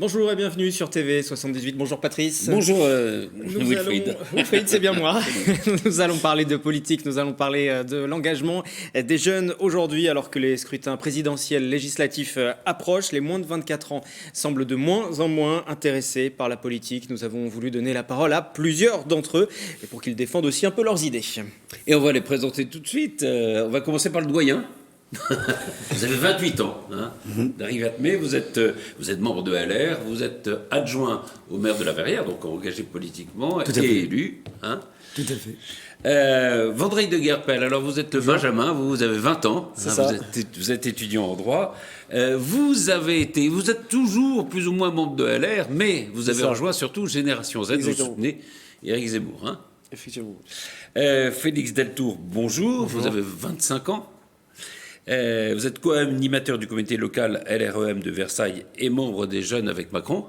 Bonjour et bienvenue sur TV 78. Bonjour Patrice. Bonjour Wilfried. Wilfried, c'est bien moi. Nous allons parler de politique, nous allons parler de l'engagement des jeunes aujourd'hui alors que les scrutins présidentiels législatifs approchent. Les moins de 24 ans semblent de moins en moins intéressés par la politique. Nous avons voulu donner la parole à plusieurs d'entre eux et pour qu'ils défendent aussi un peu leurs idées. Et on va les présenter tout de suite. On va commencer par le doyen. Vous avez 28 ans, d'arriver à mai, vous êtes membre de LR, vous êtes adjoint au maire de la Verrière, donc engagé politiquement et élu. Tout à fait. Vendredi de Guerpel, alors vous êtes le Benjamin, vous avez 20 ans, vous êtes étudiant en droit. Vous êtes toujours plus ou moins membre de LR, mais vous avez rejoint surtout Génération Z, vous soutenez Éric Zemmour. Effectivement. Félix Deltour, bonjour, vous avez 25 ans. Vous êtes co-animateur du comité local LREM de Versailles et membre des Jeunes avec Macron.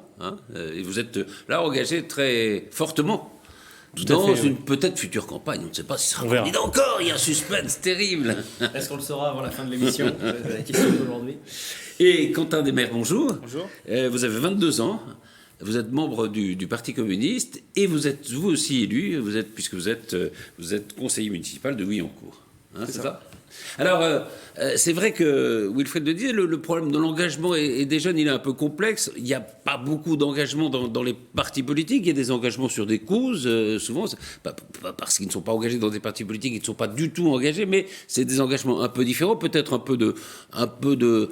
Et vous êtes là engagé très fortement dans une peut-être future campagne. On ne sait pas si ce sera candidat encore. Il y a un suspense terrible. Est-ce qu'on le saura avant la fin de l'émission? La question d'aujourd'hui. Et Quentin Desmaires, bonjour. Bonjour. Vous avez 22 ans. Vous êtes membre du Parti communiste et vous êtes vous aussi élu, puisque vous êtes conseiller municipal de Guyancourt. C'est ça. Alors, c'est vrai que Wilfried le disait, le problème de l'engagement et des jeunes, il est un peu complexe. Il n'y a pas beaucoup d'engagement dans les partis politiques. Il y a des engagements sur des causes, souvent, pas parce qu'ils ne sont pas engagés dans des partis politiques, ils ne sont pas du tout engagés, mais c'est des engagements un peu différents, peut-être un peu de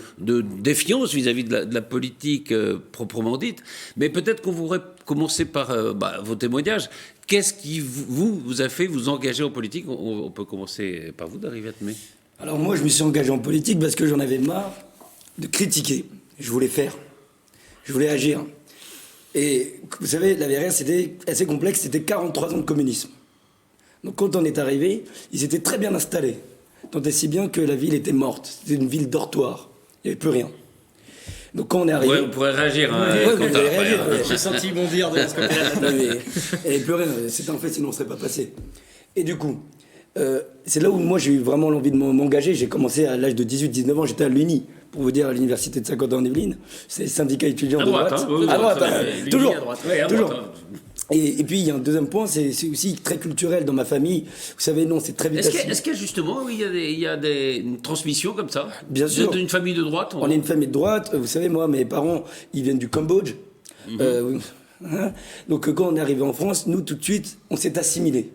défiance vis-à-vis de la politique proprement dite. Mais peut-être qu'on voudrait commencer par vos témoignages. Qu'est-ce qui vous a fait vous engager en politique? On peut commencer par vous, d'arriver à mai. Alors moi, je me suis engagé en politique parce que j'en avais marre de critiquer. Je voulais faire. Je voulais agir. Et vous savez, la Verrière, c'était assez complexe. C'était 43 ans de communisme. Donc quand on est arrivé, ils étaient très bien installés. Tant et si bien que la ville était morte. C'était une ville dortoir. Il n'y avait plus rien. Donc quand on est arrivé... On pourrait réagir. J'ai senti bondir de ce côté-là. Il n'y avait plus rien. C'était en fait, sinon on ne serait pas passé. Et du coup, c'est là où moi j'ai eu vraiment l'envie de m'engager. J'ai commencé à l'âge de 18-19 ans. J'étais à l'UNI, pour vous dire, à l'université de Saint-Quentin-en-Yvelines. C'est le syndicat étudiant de droite. À droite, toujours. Toujours. Et puis il y a un deuxième point, c'est aussi très culturel dans ma famille. Vous savez, non, c'est très vite. Est-ce qu'il y a justement il y a une transmission comme ça? Bien sûr. Vous êtes une famille de droite? On est une famille de droite. Vous savez, moi, mes parents, ils viennent du Cambodge. Donc quand on est arrivé en France, nous, tout de suite, on s'est assimilés.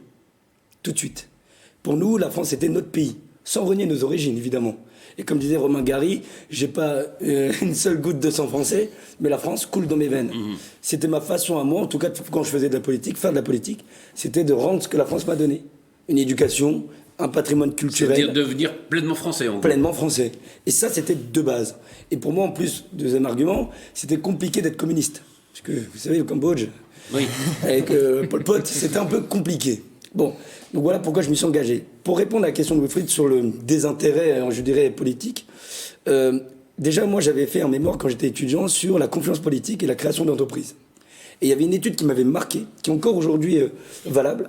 Tout de suite. Pour nous, la France était notre pays, sans renier nos origines, évidemment. Et comme disait Romain Gary, j'ai pas une seule goutte de sang français, mais la France coule dans mes veines. C'était ma façon à moi, en tout cas quand je faisais de la politique, faire de la politique, c'était de rendre ce que la France m'a donné. Une éducation, un patrimoine culturel. C'est-à-dire devenir pleinement français, en gros. Pleinement français. Et ça, c'était de base. Et pour moi, en plus, deuxième argument, c'était compliqué d'être communiste. Parce que, vous savez, le Cambodge, avec Pol Pot, c'était un peu compliqué. Bon, donc voilà pourquoi je me suis engagé. Pour répondre à la question de Wilfried sur le désintérêt, je dirais, politique, déjà, moi, j'avais fait un mémoire quand j'étais étudiant sur la confiance politique et la création d'entreprises. Et il y avait une étude qui m'avait marqué, qui est encore aujourd'hui valable,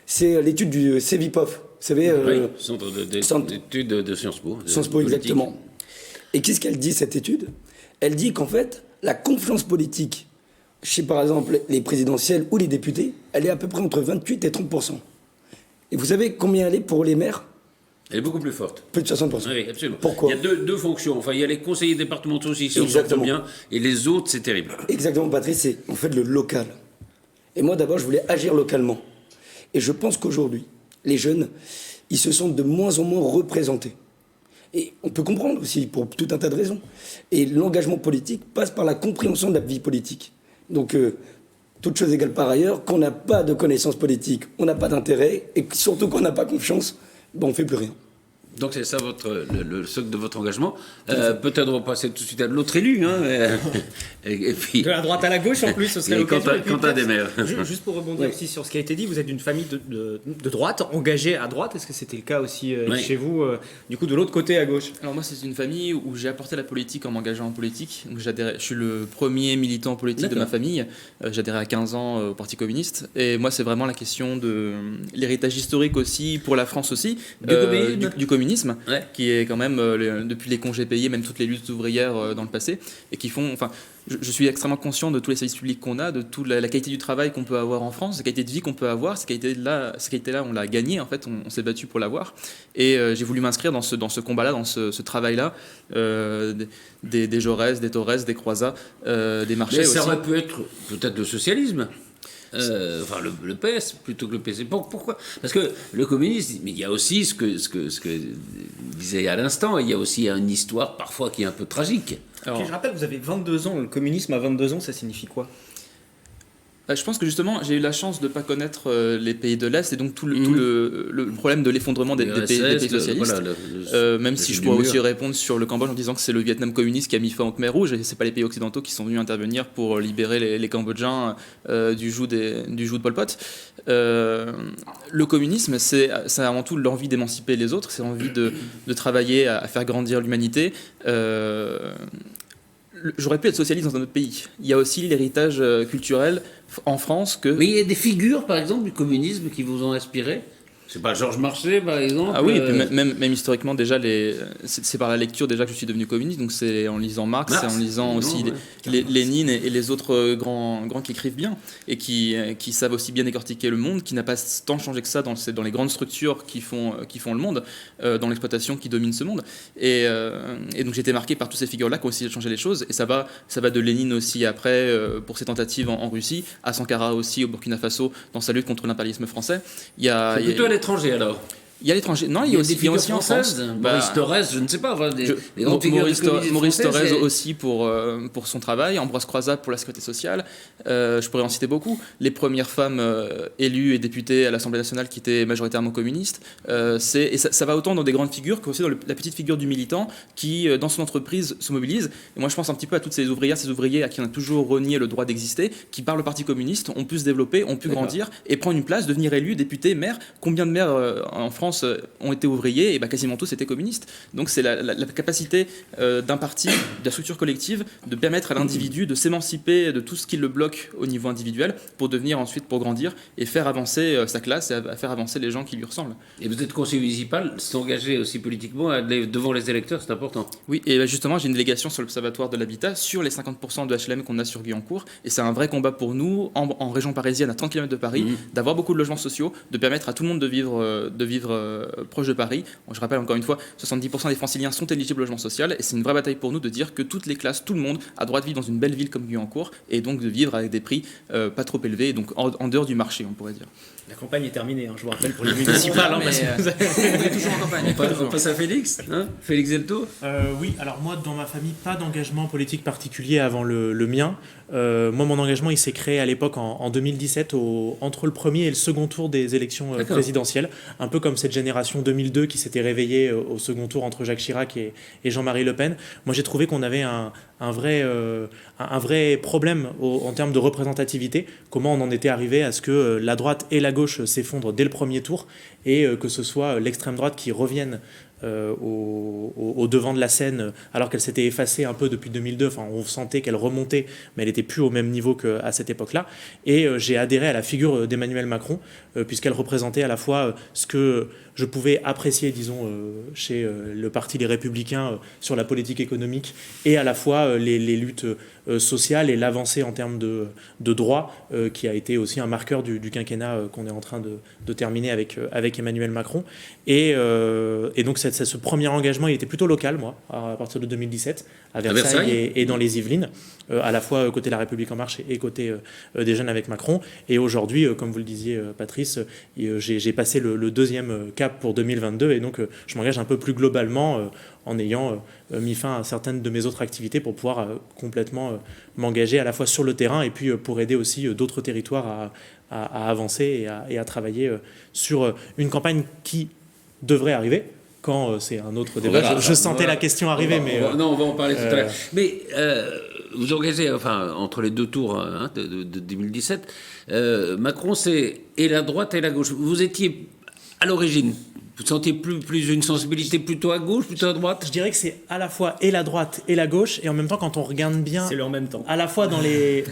c'est l'étude du CEVIPOF. Vous savez, Centre d'études de Sciences Po. Sciences Po, exactement. Et qu'est-ce qu'elle dit, cette étude? Elle dit qu'en fait, la confiance politique chez, par exemple, les présidentielles ou les députés, elle est à peu près entre 28 et 30%. Et vous savez combien elle est pour les maires? Elle est beaucoup plus forte. Plus de 60%. Oui, absolument. Pourquoi? Il y a deux fonctions. Enfin, il y a les conseillers départementaux aussi qui s'en sortent bien, et les autres, c'est terrible. Exactement, Patrice, c'est en fait le local. Et moi, d'abord, je voulais agir localement. Et je pense qu'aujourd'hui, les jeunes, ils se sentent de moins en moins représentés. Et on peut comprendre aussi, pour tout un tas de raisons. Et l'engagement politique passe par la compréhension de la vie politique. Donc, toute chose égale par ailleurs, quand on n'a pas de connaissances politiques, on n'a pas d'intérêt, et surtout quand on n'a pas confiance, on ne fait plus rien. Donc c'est ça le socle de votre engagement. Peut-être on va passer tout de suite à l'autre élu. Et puis, de la droite à la gauche en plus, ce serait l'occasion. Quentin Desmaires. Juste pour rebondir aussi sur ce qui a été dit, vous êtes d'une famille de droite, engagée à droite. Est-ce que c'était le cas aussi chez vous, du coup de l'autre côté à gauche? Alors moi c'est une famille où j'ai apporté la politique en m'engageant en politique. Donc, je suis le premier militant politique de ma famille. J'adhérais à 15 ans au Parti communiste. Et moi c'est vraiment la question de l'héritage historique aussi, pour la France aussi, du communisme, qui est quand même, depuis les congés payés, même toutes les luttes ouvrières dans le passé, et qui font... je suis extrêmement conscient de tous les services publics qu'on a, de toute la qualité du travail qu'on peut avoir en France, la qualité de vie qu'on peut avoir. Cette qualité-là, on l'a gagnée, en fait, on s'est battu pour l'avoir. Et j'ai voulu m'inscrire dans ce combat-là, dans ce travail-là, des Jaurès, des Torres, des Croizat, des Marchais aussi. Mais ça aurait pu être peut-être le socialisme. Enfin, le PS plutôt que le PC. Pourquoi ? Parce que le communisme, mais il y a aussi ce que disait à l'instant, il y a aussi une histoire parfois qui est un peu tragique. Alors, je rappelle, vous avez 22 ans. Le communisme à 22 ans, ça signifie quoi ? Je pense que justement, j'ai eu la chance de ne pas connaître les pays de l'Est et donc tout le problème de l'effondrement des pays socialistes. Même si je pourrais aussi répondre sur le Cambodge en disant que c'est le Vietnam communiste qui a mis fin au Khmer Rouge et ce n'est pas les pays occidentaux qui sont venus intervenir pour libérer les Cambodgiens du joug de Pol Pot. Le communisme, c'est avant tout l'envie d'émanciper les autres, c'est l'envie de travailler à faire grandir l'humanité. J'aurais pu être socialiste dans un autre pays. Il y a aussi l'héritage culturel en France que... Mais il y a des figures, par exemple, du communisme qui vous ont inspiré ? C'est pas Georges Marchais, par exemple. Ah oui, et puis même historiquement, déjà, c'est par la lecture déjà que je suis devenu communiste. Donc c'est en lisant Marx, c'est en lisant aussi Lénine et les autres grands qui écrivent bien et qui savent aussi bien décortiquer le monde, qui n'a pas tant changé que ça dans les grandes structures qui font le monde, dans l'exploitation qui domine ce monde. Et donc j'ai été marqué par toutes ces figures-là qui ont aussi changé les choses. Et ça va de Lénine aussi après, pour ses tentatives en Russie, à Sankara aussi au Burkina Faso, dans sa lutte contre l'impérialisme français. C'est plutôt à l'étranger alors. Il y a l'étranger. Non, il y a aussi en France. Maurice Thorez, je ne sais pas. Maurice Thorez aussi pour son travail. Ambroise Croizat pour la sécurité sociale. Je pourrais en citer beaucoup. Les premières femmes élues et députées à l'Assemblée nationale qui étaient majoritairement communistes. Et ça va autant dans des grandes figures qu'aussi dans la petite figure du militant qui, dans son entreprise, se mobilise. Et moi, je pense un petit peu à toutes ces ouvrières, ces ouvriers à qui on a toujours renié le droit d'exister, qui, par le Parti communiste, ont pu se développer, ont pu grandir et prendre une place, devenir élus, députés, maires. Combien de maires en France ont été ouvriers, et quasiment tous étaient communistes. Donc c'est la capacité d'un parti, de la structure collective, de permettre à l'individu de s'émanciper de tout ce qui le bloque au niveau individuel pour devenir ensuite, pour grandir et faire avancer sa classe et faire avancer les gens qui lui ressemblent. Et vous êtes conseiller municipal, s'engager aussi politiquement devant les électeurs, c'est important. Oui, et justement j'ai une délégation sur l'Observatoire de l'habitat sur les 50% de HLM qu'on a sur Guyancourt, et c'est un vrai combat pour nous, en région parisienne, à 30 km de Paris, d'avoir beaucoup de logements sociaux, de permettre à tout le monde de vivre proche de Paris. Je rappelle encore une fois, 70% des franciliens sont éligibles au logement social et c'est une vraie bataille pour nous de dire que toutes les classes, tout le monde a droit de vivre dans une belle ville comme Guyancourt et donc de vivre avec des prix pas trop élevés et donc en dehors du marché, on pourrait dire. La campagne est terminée, je vous rappelle, pour les municipales. On est toujours en campagne. On passe à Félix, Félix Zelto. Oui, alors moi, dans ma famille, pas d'engagement politique particulier avant le mien. Moi, mon engagement, il s'est créé à l'époque en 2017, entre le premier et le second tour des élections présidentielles. Un peu comme cette génération 2002 qui s'était réveillée au second tour entre Jacques Chirac et Jean-Marie Le Pen. Moi, j'ai trouvé qu'on avait un vrai problème en termes de représentativité. Comment on en était arrivé à ce que la droite et la gauche s'effondrent dès le premier tour et que ce soit l'extrême droite qui revienne au devant de la scène alors qu'elle s'était effacée un peu depuis 2002. Enfin, on sentait qu'elle remontait, mais elle n'était plus au même niveau qu'à cette époque-là. Et j'ai adhéré à la figure d'Emmanuel Macron, puisqu'elle représentait à la fois ce que je pouvais apprécier, disons, chez le parti Les Républicains sur la politique économique, et à la fois les luttes sociales et l'avancée en termes de droits, qui a été aussi un marqueur du quinquennat qu'on est en train de terminer avec Emmanuel Macron. Et donc ce premier engagement, il était plutôt local, moi, à partir de 2017, à Versailles et dans les Yvelines, à la fois côté La République En Marche et côté des Jeunes avec Macron. Et aujourd'hui, comme vous le disiez, Patrice, j'ai passé le deuxième cap pour 2022, et donc je m'engage un peu plus globalement en ayant mis fin à certaines de mes autres activités pour pouvoir complètement m'engager à la fois sur le terrain et puis pour aider aussi d'autres territoires à avancer et à travailler sur une campagne qui devrait arriver. Quand c'est un autre débat. Je sentais la question arriver, mais... Non, on va en parler tout à l'heure. Mais vous engagez, entre les deux tours de 2017, Macron, c'est et la droite et la gauche. Vous étiez, à l'origine, Vous sentiez plus une sensibilité plutôt à gauche, plutôt à droite? Je dirais que c'est à la fois et la droite et la gauche, et en même temps, quand on regarde bien, c'est le en même temps. À la fois dans les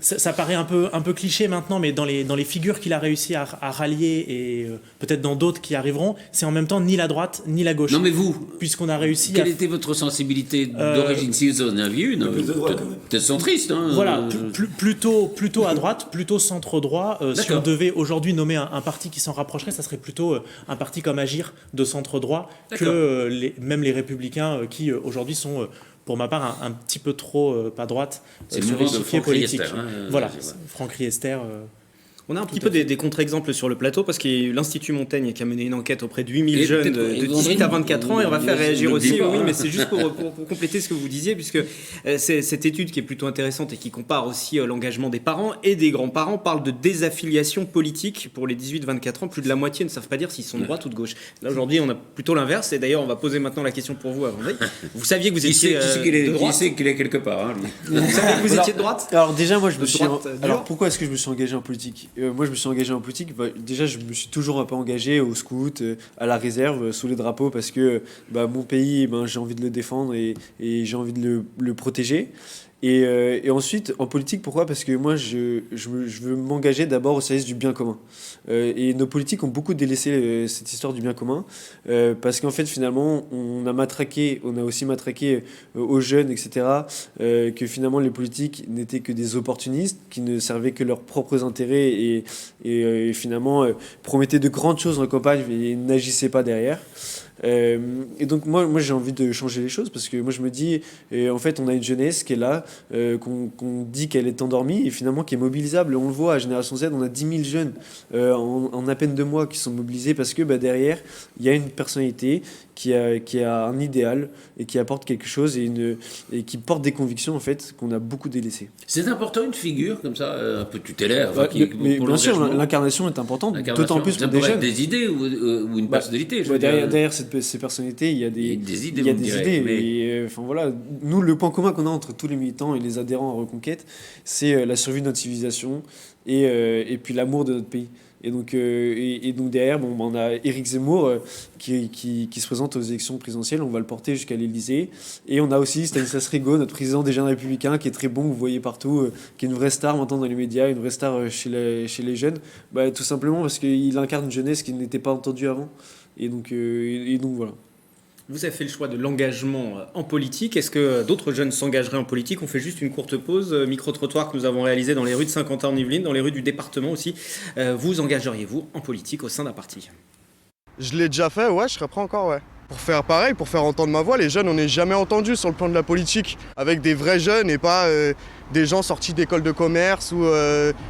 ça paraît un peu cliché maintenant, mais dans les figures qu'il a réussi à rallier, et peut-être dans d'autres qui arriveront, c'est en même temps ni la droite ni la gauche. Non, mais vous, puisqu'on a réussi. Quelle était votre sensibilité d'origine, si vous en aviez une? Peut-être centriste, hein. Voilà, plutôt à droite, plutôt centre-droit. Si on devait aujourd'hui nommer un parti qui s'en rapprocherait, ça serait plutôt un parti comme Agir de centre-droit que même les Républicains qui aujourd'hui sont, pour ma part, un petit peu trop pas droite sur l'échiquier politique. Voilà, Franck Riester. On a un petit peu des contre-exemples sur le plateau parce qu'il y a eu l'Institut Montaigne qui a mené une enquête auprès de 8000 jeunes de 18 à 24 ans et on va faire réagir aussi. Oui, mais c'est juste pour compléter ce que vous disiez, puisque c'est cette étude qui est plutôt intéressante et qui compare aussi l'engagement des parents et des grands-parents parle de désaffiliation politique pour les 18-24 ans. Plus de la moitié ne savent pas dire s'ils sont de droite ou de gauche. Là aujourd'hui on a plutôt l'inverse et d'ailleurs on va poser maintenant la question pour vous avant d'aller. Vous saviez que vous étiez de droite? Qui sait qu'il est quelque part, hein, lui. Vous saviez que vous étiez de droite? Alors déjà moi alors pourquoi est-ce que je me suis engagé en politique? Moi je me suis engagé en politique, déjà je me suis toujours un peu engagé au scout, à la réserve, sous les drapeaux, parce que mon pays, j'ai envie de le défendre et j'ai envie de le protéger. Et ensuite, en politique, pourquoi? Parce que moi, je veux m'engager d'abord au service du bien commun. Et nos politiques ont beaucoup délaissé cette histoire du bien commun, parce qu'en fait, finalement, on a aussi matraqué aux jeunes, etc., que finalement, les politiques n'étaient que des opportunistes, qui ne servaient que leurs propres intérêts et finalement promettaient de grandes choses en campagne et n'agissaient pas derrière. Et donc moi j'ai envie de changer les choses, parce que moi je me dis en fait on a une jeunesse qui est là, qu'on dit qu'elle est endormie et finalement qui est mobilisable. On le voit à Génération Z, on a 10 000 jeunes en à peine 2 mois qui sont mobilisés, parce que derrière il y a une personnalité qui a un idéal et qui apporte quelque chose et qui porte des convictions en fait qu'on a beaucoup délaissées. C'est important une figure comme ça, un peu tutélaire. Mais bien sûr, l'incarnation est importante, d'autant plus pour des jeunes. Des idées ou une personnalité. Derrière ces personnalités, il y a des idées. Et voilà, nous, le point commun qu'on a entre tous les militants et les adhérents à Reconquête, c'est la survie de notre civilisation et puis l'amour de notre pays. Et donc derrière, on a Éric Zemmour qui se présente aux élections présidentielles, on va le porter jusqu'à l'Élysée. Et on a aussi Stanislas Rigaud, notre président des Jeunes Républicains, qui est très bon, vous voyez partout, qui est une vraie star maintenant dans les médias, une vraie star chez les jeunes. Tout simplement parce qu'il incarne une jeunesse qui n'était pas entendue avant. Et donc voilà. Vous avez fait le choix de l'engagement en politique. Est-ce que d'autres jeunes s'engageraient en politique? On fait juste une courte pause. Micro-trottoir que nous avons réalisé dans les rues de Saint-Quentin en Yvelines, dans les rues du département aussi. Vous engageriez-vous en politique au sein d'un parti? Je l'ai déjà fait, ouais, je serais prêt encore, ouais. Pour faire pareil, pour faire entendre ma voix, les jeunes, on n'est jamais entendus sur le plan de la politique. Avec des vrais jeunes et pas des gens sortis d'école de commerce ou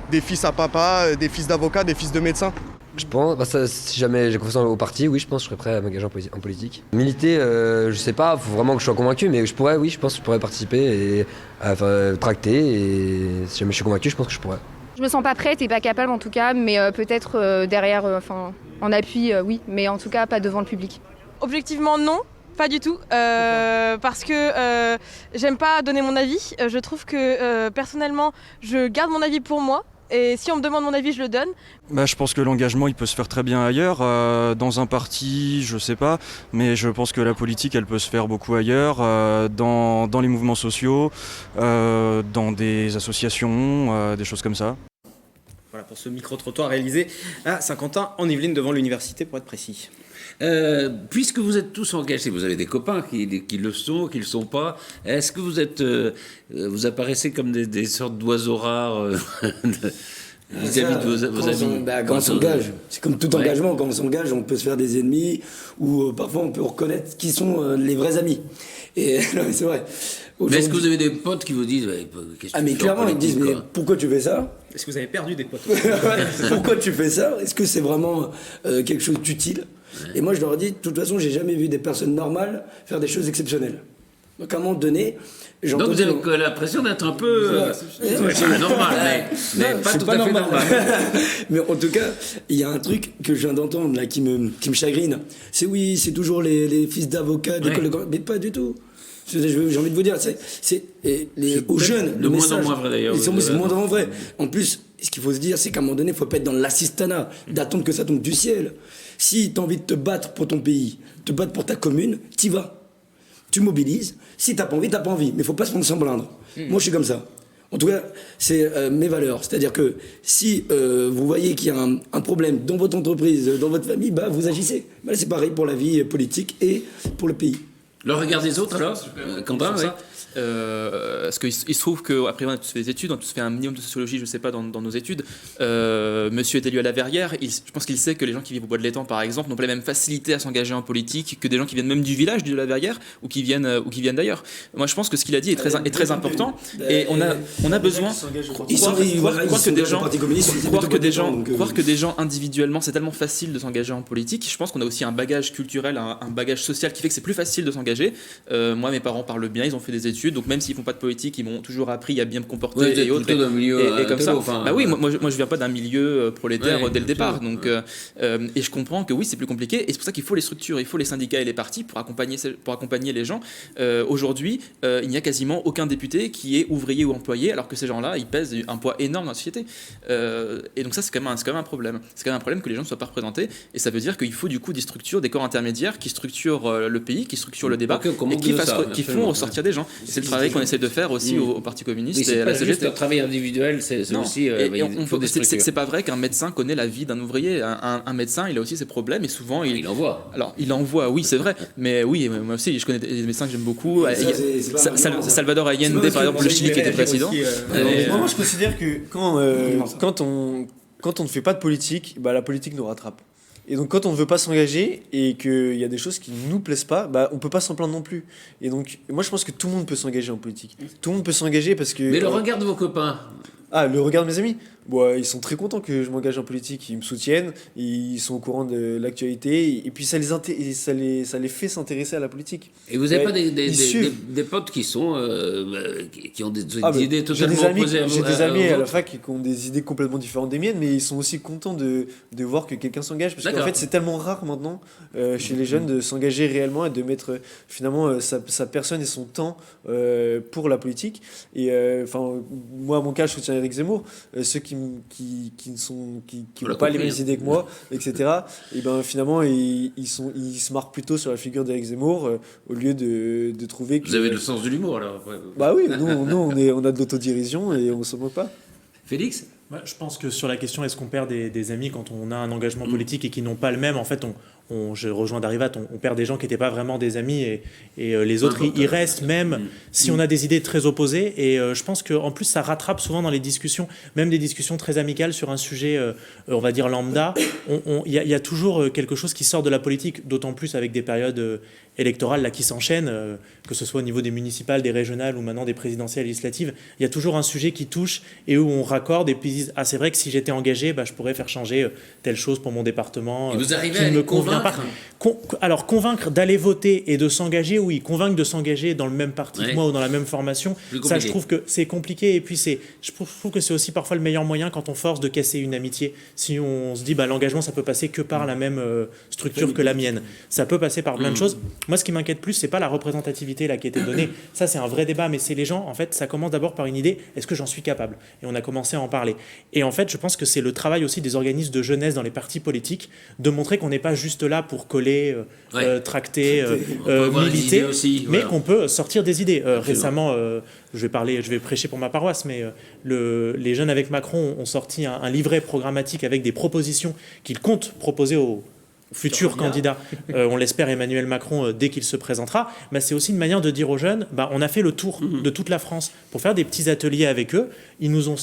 des fils à papa, des fils d'avocats, des fils de médecins. Je pense, si jamais j'ai confiance au parti, oui, je pense que je serais prêt à m'engager en politique. Militer, je sais pas, faut vraiment que je sois convaincu, mais je pense que je pourrais participer et tracter. Et si jamais je suis convaincu, je pense que je pourrais. Je me sens pas prête et pas capable en tout cas, mais peut-être derrière, en appui, oui, mais en tout cas pas devant le public. Objectivement, non. Pas du tout, parce que j'aime pas donner mon avis. Je trouve que personnellement, je garde mon avis pour moi. Et si on me demande mon avis, je le donne. Je pense que l'engagement, il peut se faire très bien ailleurs. Dans un parti, je sais pas, mais je pense que la politique, elle peut se faire beaucoup ailleurs, dans les mouvements sociaux, dans des associations, des choses comme ça. Voilà pour ce micro-trottoir réalisé à Saint-Quentin en Yvelines devant l'université pour être précis. Puisque vous êtes tous engagés, vous avez des copains qui le sont, qui ne le sont pas. Est-ce que vous apparaissez comme des sortes d'oiseaux rares vis-à-vis de vos amis? Quand on s'engage, c'est comme tout engagement, quand on s'engage, on peut se faire des ennemis ou parfois on peut reconnaître qui sont les vrais amis. Et non, mais c'est vrai. Mais est-ce que vous avez des potes qui vous disent qu'est-ce que tu mais fais clairement, ils disent mais pourquoi tu fais ça? Est-ce que vous avez perdu des potes? Pourquoi tu fais ça? Est-ce que c'est vraiment quelque chose d'utile? Et moi, je leur dis, de toute façon, j'ai jamais vu des personnes normales faire des choses exceptionnelles. Donc, à un moment donné... Donc, vous avez l'impression d'être un peu... normal, mais pas tout à fait normal. Mais en tout cas, il y a un truc que je viens d'entendre, là, qui me chagrine. C'est toujours les fils d'avocats, mais pas du tout. J'ai envie de vous dire, aux jeunes... De moins en moins vrai, d'ailleurs. C'est moins en moins vrai. En plus, ce qu'il faut se dire, c'est qu'à un moment donné, il ne faut pas être dans l'assistanat, d'attendre que ça tombe du ciel. Si tu as envie de te battre pour ton pays, te battre pour ta commune, t'y vas. Tu mobilises. Si tu n'as pas envie, tu n'as pas envie. Mais il ne faut pas se prendre sans blindre. Moi, je suis comme ça. En tout cas, c'est mes valeurs. C'est-à-dire que si vous voyez qu'il y a un problème dans votre entreprise, dans votre famille, bah, vous agissez. Bah, c'est pareil pour la vie politique et pour le pays. Le regard des autres, alors Quentin, oui. Parce qu'il se trouve qu'après on a tous fait des études, on a tous fait un minimum de sociologie, je sais pas, dans nos études. Monsieur est élu à la Verrière, je pense qu'il sait que les gens qui vivent au Bois de l'Étang, par exemple, n'ont pas la même facilité à s'engager en politique que des gens qui viennent même du village de la Verrière ou qui viennent d'ailleurs. Moi, je pense que ce qu'il a dit est très important et on a besoin croire que des gens individuellement, c'est tellement facile de s'engager en politique. Je pense qu'on a aussi un bagage culturel, un bagage social qui fait que c'est plus facile de s'engager. Moi, mes parents parlent bien, ils ont fait des études. Donc même s'ils font pas de politique, ils m'ont toujours appris à bien me comporter et autres. Et comme ça. Bah oui, moi je viens pas d'un milieu prolétaire dès le départ. Donc et je comprends que oui, c'est plus compliqué. Et c'est pour ça qu'il faut les structures, il faut les syndicats et les partis pour accompagner les gens. Aujourd'hui, il n'y a quasiment aucun député qui est ouvrier ou employé, alors que ces gens-là, ils pèsent un poids énorme dans la société. Et donc ça, c'est quand même un problème. C'est quand même un problème que les gens ne soient pas représentés. Et ça veut dire qu'il faut du coup des structures, des corps intermédiaires qui structurent le pays, qui structurent le débat et qui font ressortir des gens. C'est le travail qu'on essaie de faire aussi au Parti communiste et à la CGT. C'est juste un travail individuel, c'est aussi. C'est pas vrai qu'un médecin connaît la vie d'un ouvrier. Un médecin, il a aussi ses problèmes et souvent il envoie. Alors il envoie, oui, c'est vrai. Mais oui, moi aussi, je connais des médecins que j'aime beaucoup. Salvador Allende, par exemple, le Chili qui était président. Moi, je considère que quand on ne fait pas de politique, bah, la politique nous rattrape. Et donc quand on ne veut pas s'engager et qu'il y a des choses qui ne nous plaisent pas, bah, on ne peut pas s'en plaindre non plus. Et donc moi je pense que tout le monde peut s'engager en politique. Tout le monde peut s'engager parce que... Mais le regard de vos copains. Ah, le regard de mes amis. Bon, ils sont très contents que je m'engage en politique, ils me soutiennent, ils sont au courant de l'actualité, et puis ça les fait s'intéresser à la politique. Et vous n'avez pas des potes qui ont des idées totalement opposées à vous? J'ai des amis à la fac qui ont des idées complètement différentes des miennes, mais ils sont aussi contents de voir que quelqu'un s'engage, parce qu'en fait c'est tellement rare maintenant chez les jeunes de s'engager réellement et de mettre finalement sa personne et son temps pour la politique. Et moi à mon cas je soutiens Éric Zemmour, ceux qui n'ont pas les mêmes idées que moi, etc. Et ben finalement ils se marquent plutôt sur la figure d'Éric Zemmour au lieu de trouver que... Vous avez le sens de l'humour alors. Bah oui, nous on a de l'autodirision et on se moque pas. Félix? Je pense que sur la question est-ce qu'on perd des amis quand on a un engagement politique et qui n'ont pas le même, en fait je rejoins Darivat, on perd des gens qui n'étaient pas vraiment des amis et les autres ils restent même si on a des idées très opposées, et je pense qu'en plus ça rattrape souvent dans les discussions, même des discussions très amicales sur un sujet on va dire lambda, il y a toujours quelque chose qui sort de la politique, d'autant plus avec des périodes électorales là qui s'enchaînent, que ce soit au niveau des municipales, des régionales ou maintenant des présidentielles législatives, il y a toujours un sujet qui touche et où on raccorde et puis disent ah c'est vrai que si j'étais engagé je pourrais faire changer telle chose pour mon département et vous arrivez qui à ne me convient pas. Alors convaincre d'aller voter et de s'engager, oui, convaincre de s'engager dans le même parti que moi ou dans la même formation, ça je trouve que c'est compliqué, et puis je trouve que c'est aussi parfois le meilleur moyen quand on force de casser une amitié. Si on se dit l'engagement ça peut passer que par la même structure que la mienne, ça peut passer par plein de choses. Moi ce qui m'inquiète plus c'est pas la représentativité là qui a été donnée, ça c'est un vrai débat, mais c'est les gens, en fait ça commence d'abord par une idée, est-ce que j'en suis capable, et on a commencé à en parler, et en fait je pense que c'est le travail aussi des organismes de jeunesse dans les partis politiques de montrer qu'on n'est pas juste là pour coller, tracter, militer, aussi, mais qu'on peut sortir des idées. Récemment, je vais prêcher pour ma paroisse, mais les jeunes avec Macron ont sorti un livret programmatique avec des propositions qu'ils comptent proposer aux futur candidat, on l'espère Emmanuel Macron dès qu'il se présentera. C'est aussi une manière de dire aux jeunes, on a fait le tour de toute la France pour faire des petits ateliers avec eux. Ils nous ont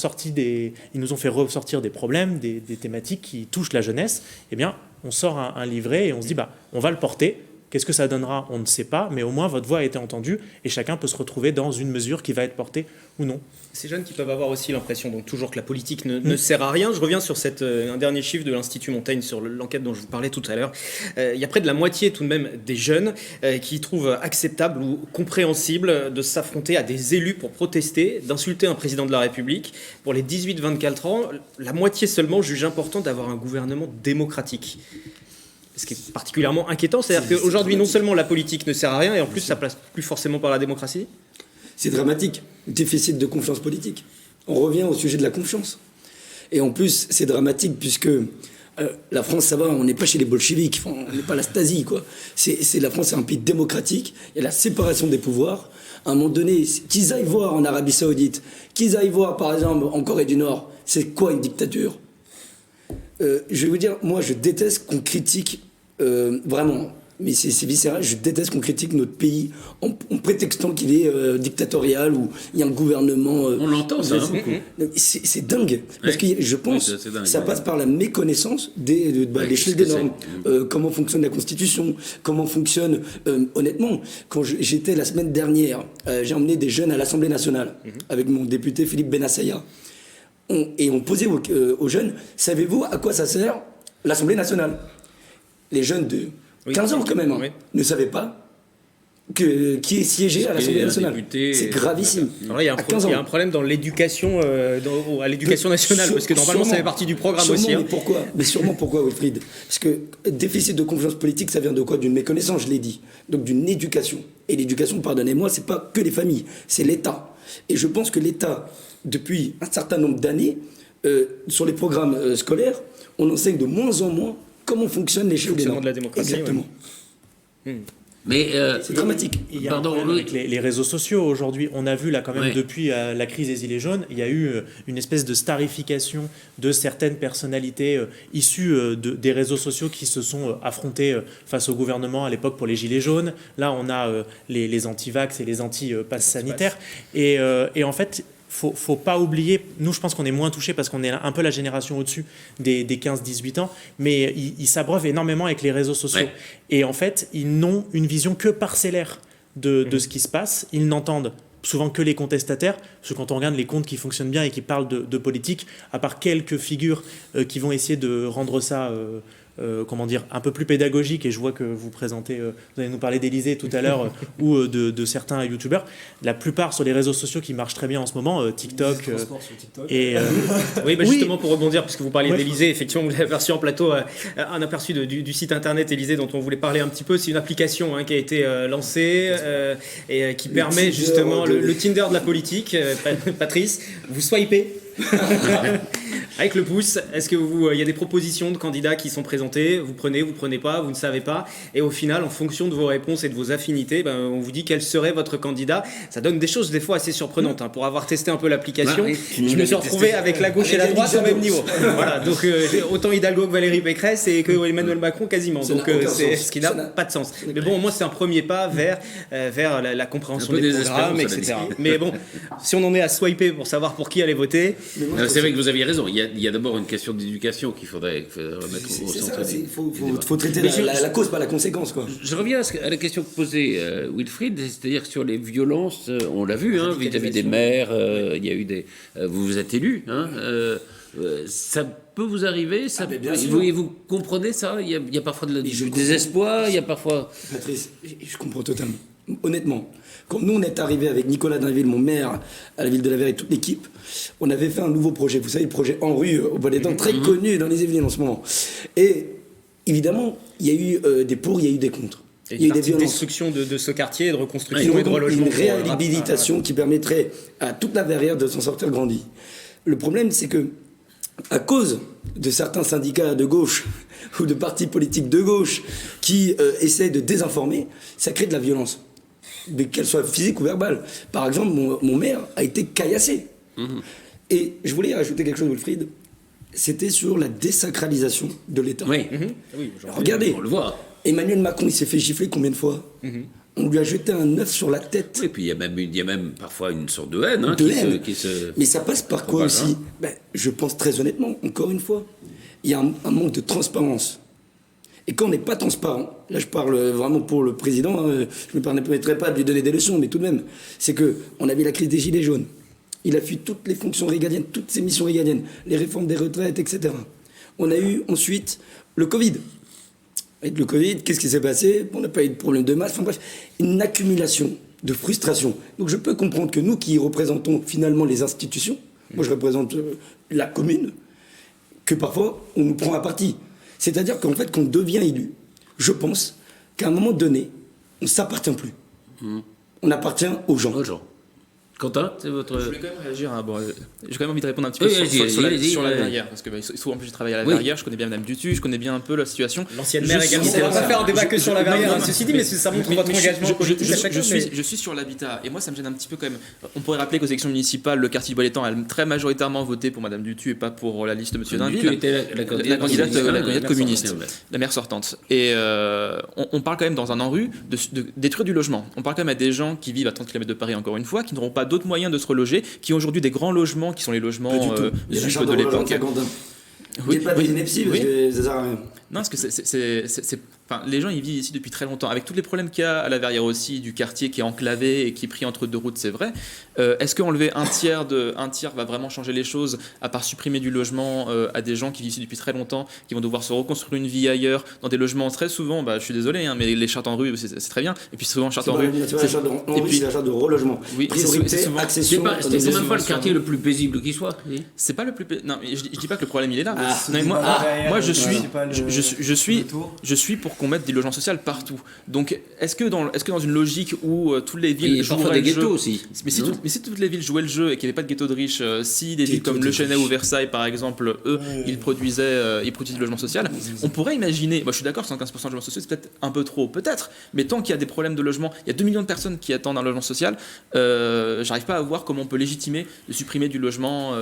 fait ressortir des problèmes, des thématiques qui touchent la jeunesse. Eh bien, on sort un livret et on se dit, on va le porter. Qu'est-ce que ça donnera? On ne sait pas, mais au moins votre voix a été entendue et chacun peut se retrouver dans une mesure qui va être portée ou non. Ces jeunes qui peuvent avoir aussi l'impression donc toujours que la politique ne sert à rien. Je reviens sur un dernier chiffre de l'Institut Montaigne sur l'enquête dont je vous parlais tout à l'heure. Il y a près de la moitié tout de même des jeunes qui trouvent acceptable ou compréhensible de s'affronter à des élus pour protester, d'insulter un président de la République. Pour les 18-24 ans, la moitié seulement juge important d'avoir un gouvernement démocratique. Ce qui est particulièrement inquiétant, c'est-à-dire qu'aujourd'hui, non seulement la politique ne sert à rien, et en plus, ça passe plus forcément par la démocratie. C'est dramatique, déficit de confiance politique. On revient au sujet de la confiance. Et en plus, c'est dramatique puisque la France, ça va, on n'est pas chez les bolcheviks, on n'est pas la Stasi, quoi. La France, c'est un pays démocratique, il y a la séparation des pouvoirs. À un moment donné, qu'ils aillent voir en Arabie Saoudite, qu'ils aillent voir, par exemple, en Corée du Nord, c'est quoi une dictature? Je vais vous dire, moi, je déteste qu'on critique, vraiment, mais c'est viscéral, je déteste qu'on critique notre pays en prétextant qu'il est dictatorial ou il y a un gouvernement... on l'entend, ça, beaucoup. C'est dingue, parce que je pense que ça passe par la méconnaissance de l'échelle des normes, comment fonctionne la Constitution, comment fonctionne... honnêtement, quand j'étais la semaine dernière, j'ai emmené des jeunes à l'Assemblée nationale avec mon député Philippe Benassaïa. On posait aux jeunes, savez-vous à quoi ça sert l'Assemblée nationale? Les jeunes de 15 ans quand même ne savaient pas qui est siégé à l'Assemblée nationale. C'est gravissime. Alors là, il y a un problème dans l'éducation, à l'éducation nationale, parce que normalement ça fait partie du programme aussi. Mais sûrement pourquoi, Wilfried? Parce que déficit de confiance politique, ça vient de quoi? D'une méconnaissance, je l'ai dit. Donc d'une éducation. Et l'éducation, pardonnez-moi, c'est pas que les familles, c'est l'État. Et je pense que l'État, depuis un certain nombre d'années, sur les programmes scolaires, on enseigne de moins en moins comment fonctionne l'échelle de la démocratie. Exactement. Mais c'est dramatique. Il y a un problème avec les réseaux sociaux aujourd'hui. On a vu là quand même depuis la crise des Gilets jaunes, il y a eu une espèce de starification de certaines personnalités issues des réseaux sociaux qui se sont affrontées face au gouvernement à l'époque pour les Gilets jaunes. Là, on a les anti-vax et les anti-passes sanitaires. Et en fait, faut pas oublier, nous je pense qu'on est moins touchés parce qu'on est un peu la génération au-dessus des 15-18 ans, mais ils s'abreuvent énormément avec les réseaux sociaux. Et en fait, ils n'ont une vision que parcellaire de ce qui se passe. Ils n'entendent souvent que les contestataires, parce que quand on regarde les comptes qui fonctionnent bien et qui parlent de politique, à part quelques figures qui vont essayer de rendre ça... un peu plus pédagogique, et je vois que vous présentez, vous allez nous parler d'Élysée tout à l'heure ou de certains youtubeurs. La plupart sur les réseaux sociaux qui marchent très bien en ce moment, TikTok. Oui, justement pour rebondir, puisque vous parliez d'Élysée, effectivement, vous avez aperçu en plateau un aperçu du site internet Élysée dont on voulait parler un petit peu. C'est une application qui a été lancée et qui permet justement le Tinder de la politique. Patrice, vous swipez avec le pouce. Est-ce que il y a des propositions de candidats qui sont présentées, vous prenez pas, vous ne savez pas, et au final, en fonction de vos réponses et de vos affinités, on vous dit quel serait votre candidat. Ça donne des choses des fois assez surprenantes. Pour avoir testé un peu l'application, je me suis retrouvé avec la gauche et la droite au même niveau. Voilà, donc autant Hidalgo que Valérie Pécresse et que Emmanuel Macron quasiment. Donc c'est ce qui n'a pas de sens. Mais bon, au moins c'est un premier pas vers la compréhension des programmes, etc. Mais bon, si on en est à swiper pour savoir pour qui aller voter. C'est vrai que vous aviez raison. Il y a d'abord une question d'éducation qu'il faudrait remettre au centre. Il faut traiter la cause, pas la conséquence, quoi. Je reviens à la question que posait Wilfried, c'est-à-dire sur les violences, on l'a vu, vis-à-vis des maires, il y a eu vous êtes élu, ça peut vous arriver, vous comprenez ça? Il y a parfois du désespoir, il y a parfois... Patrice, je comprends totalement. Honnêtement, quand nous on est arrivé avec Nicolas Dainville, mon maire, à la ville de la Verre et toute l'équipe, on avait fait un nouveau projet. Vous savez, le projet En Rue, au Bois des Dents, très connu dans les Yvelines en ce moment. Et évidemment, il y a eu des pour, il y a eu des contre. Il y a eu des destruction de ce quartier, de reconstruction et de relogement. Une réhabilitation qui permettrait à toute la Verrière de s'en sortir grandi. Le problème, c'est que, à cause de certains syndicats de gauche ou de partis politiques de gauche qui essaient de désinformer, ça crée de la violence, qu'elle soit physique ou verbale. Par exemple, mon maire a été caillassé. Et je voulais rajouter quelque chose, Wilfried. C'était sur la désacralisation de l'État. Oui. Regardez, on le voit. Emmanuel Macron, il s'est fait gifler combien de fois? On lui a jeté un œuf sur la tête. Et puis il y a même parfois une sorte de haine. Mais ça passe par quoi aussi? Je pense très honnêtement, encore une fois, il y a un manque de transparence. Et quand on n'est pas transparent, là je parle vraiment pour le président, je ne me permettrai pas de lui donner des leçons, mais tout de même, c'est qu'on a vu la crise des Gilets jaunes. Il a fui toutes les fonctions régaliennes, toutes ses missions régaliennes, les réformes des retraites, etc. On a eu ensuite le Covid. Avec le Covid, qu'est-ce qui s'est passé? On n'a pas eu de problème de masse, enfin bref, une accumulation de frustration. Donc je peux comprendre que nous qui représentons finalement les institutions, moi je représente la commune, que parfois on nous prend à partie. C'est-à-dire qu'en fait, quand on devient élu, je pense qu'à un moment donné, on ne s'appartient plus. On appartient aux gens. Quentin, c'est votre... Je voulais quand même réagir. J'ai quand même envie de répondre un petit peu sur la Verrière. Parce que souvent, en plus, j'ai travaillé à la Verrière, je connais bien Madame Dutu, je connais bien un peu la situation. L'ancienne maire également. On va pas faire un débat que sur la Verrière, ceci dit, mais ça montre votre engagement politique. Je suis sur l'habitat. Et moi, ça me gêne un petit peu quand même. On pourrait rappeler qu'aux élections municipales, le quartier du Bois-l'Étang a très majoritairement voté pour Madame Dutu et pas pour la liste de M. Dainville. était la candidate communiste, la maire sortante. Et on parle quand même dans un ANRU de détruire du logement. On parle quand même à des gens qui vivent à 30 km de Paris, encore une fois, qui n'auront pas d'autres moyens de se reloger, qui ont aujourd'hui des grands logements qui sont les logements ZUP de l'époque. Oui, pas des inepties parce que ça sert à rien. Non, parce que les gens ils vivent ici depuis très longtemps, avec tous les problèmes qu'il y a à la Verrière aussi, du quartier qui est enclavé et qui est pris entre deux routes, c'est vrai. Est-ce qu'enlever un tiers va vraiment changer les choses, à part supprimer du logement à des gens qui vivent ici depuis très longtemps, qui vont devoir se reconstruire une vie ailleurs, dans des logements très souvent, je suis désolé, mais les chartes en rue, c'est très bien. Et puis souvent, chartes en rue. C'est la charte de relogement. Oui, priorité, accession. C'est même pas le quartier le plus paisible qui soit. C'est pas le plus. Non, je dis pas que le problème il est là. Moi, je suis pour qu'on mette des logements sociaux partout. Donc, est-ce que dans une logique où toutes les villes joueraient le jeu aussi. Mais si toutes les villes jouaient le jeu et qu'il n'y avait pas de ghetto de riches, si des villes comme Le Chesnay ou Versailles, par exemple, eux, ils produisaient du logement social, on pourrait imaginer. Moi, je suis d'accord, 115% de logements sociaux, c'est peut-être un peu trop, peut-être. Mais tant qu'il y a des problèmes de logement, il y a 2 millions de personnes qui attendent un logement social. J'arrive pas à voir comment on peut légitimer de supprimer du logement.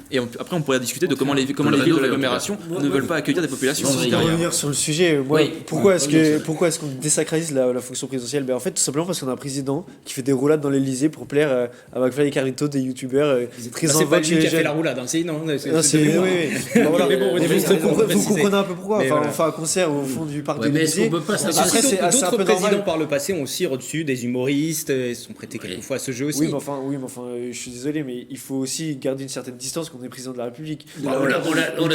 Et après, on pourrait discuter de comment les villes de l'agglomération ne veulent pas accueillir des populations. Pour revenir sur le sujet, pourquoi est-ce qu'on désacralise la fonction présidentielle ? En fait, tout simplement parce qu'on a un président qui fait des roulades dans l'Elysée pour plaire à McFly et Carlito, des youtubeurs très en vogue chez les jeunes. C'est pas lui qui a fait la roulade, vous comprenez un peu pourquoi. Enfin, un concert au fond du parc de l'Elysée. D'autres présidents par le passé ont aussi reçu des humoristes et se sont prêtés quelquefois à ce jeu aussi. Oui, mais enfin, je suis désolé, mais il faut aussi garder une certaine distance quand on est président de la République. On l'a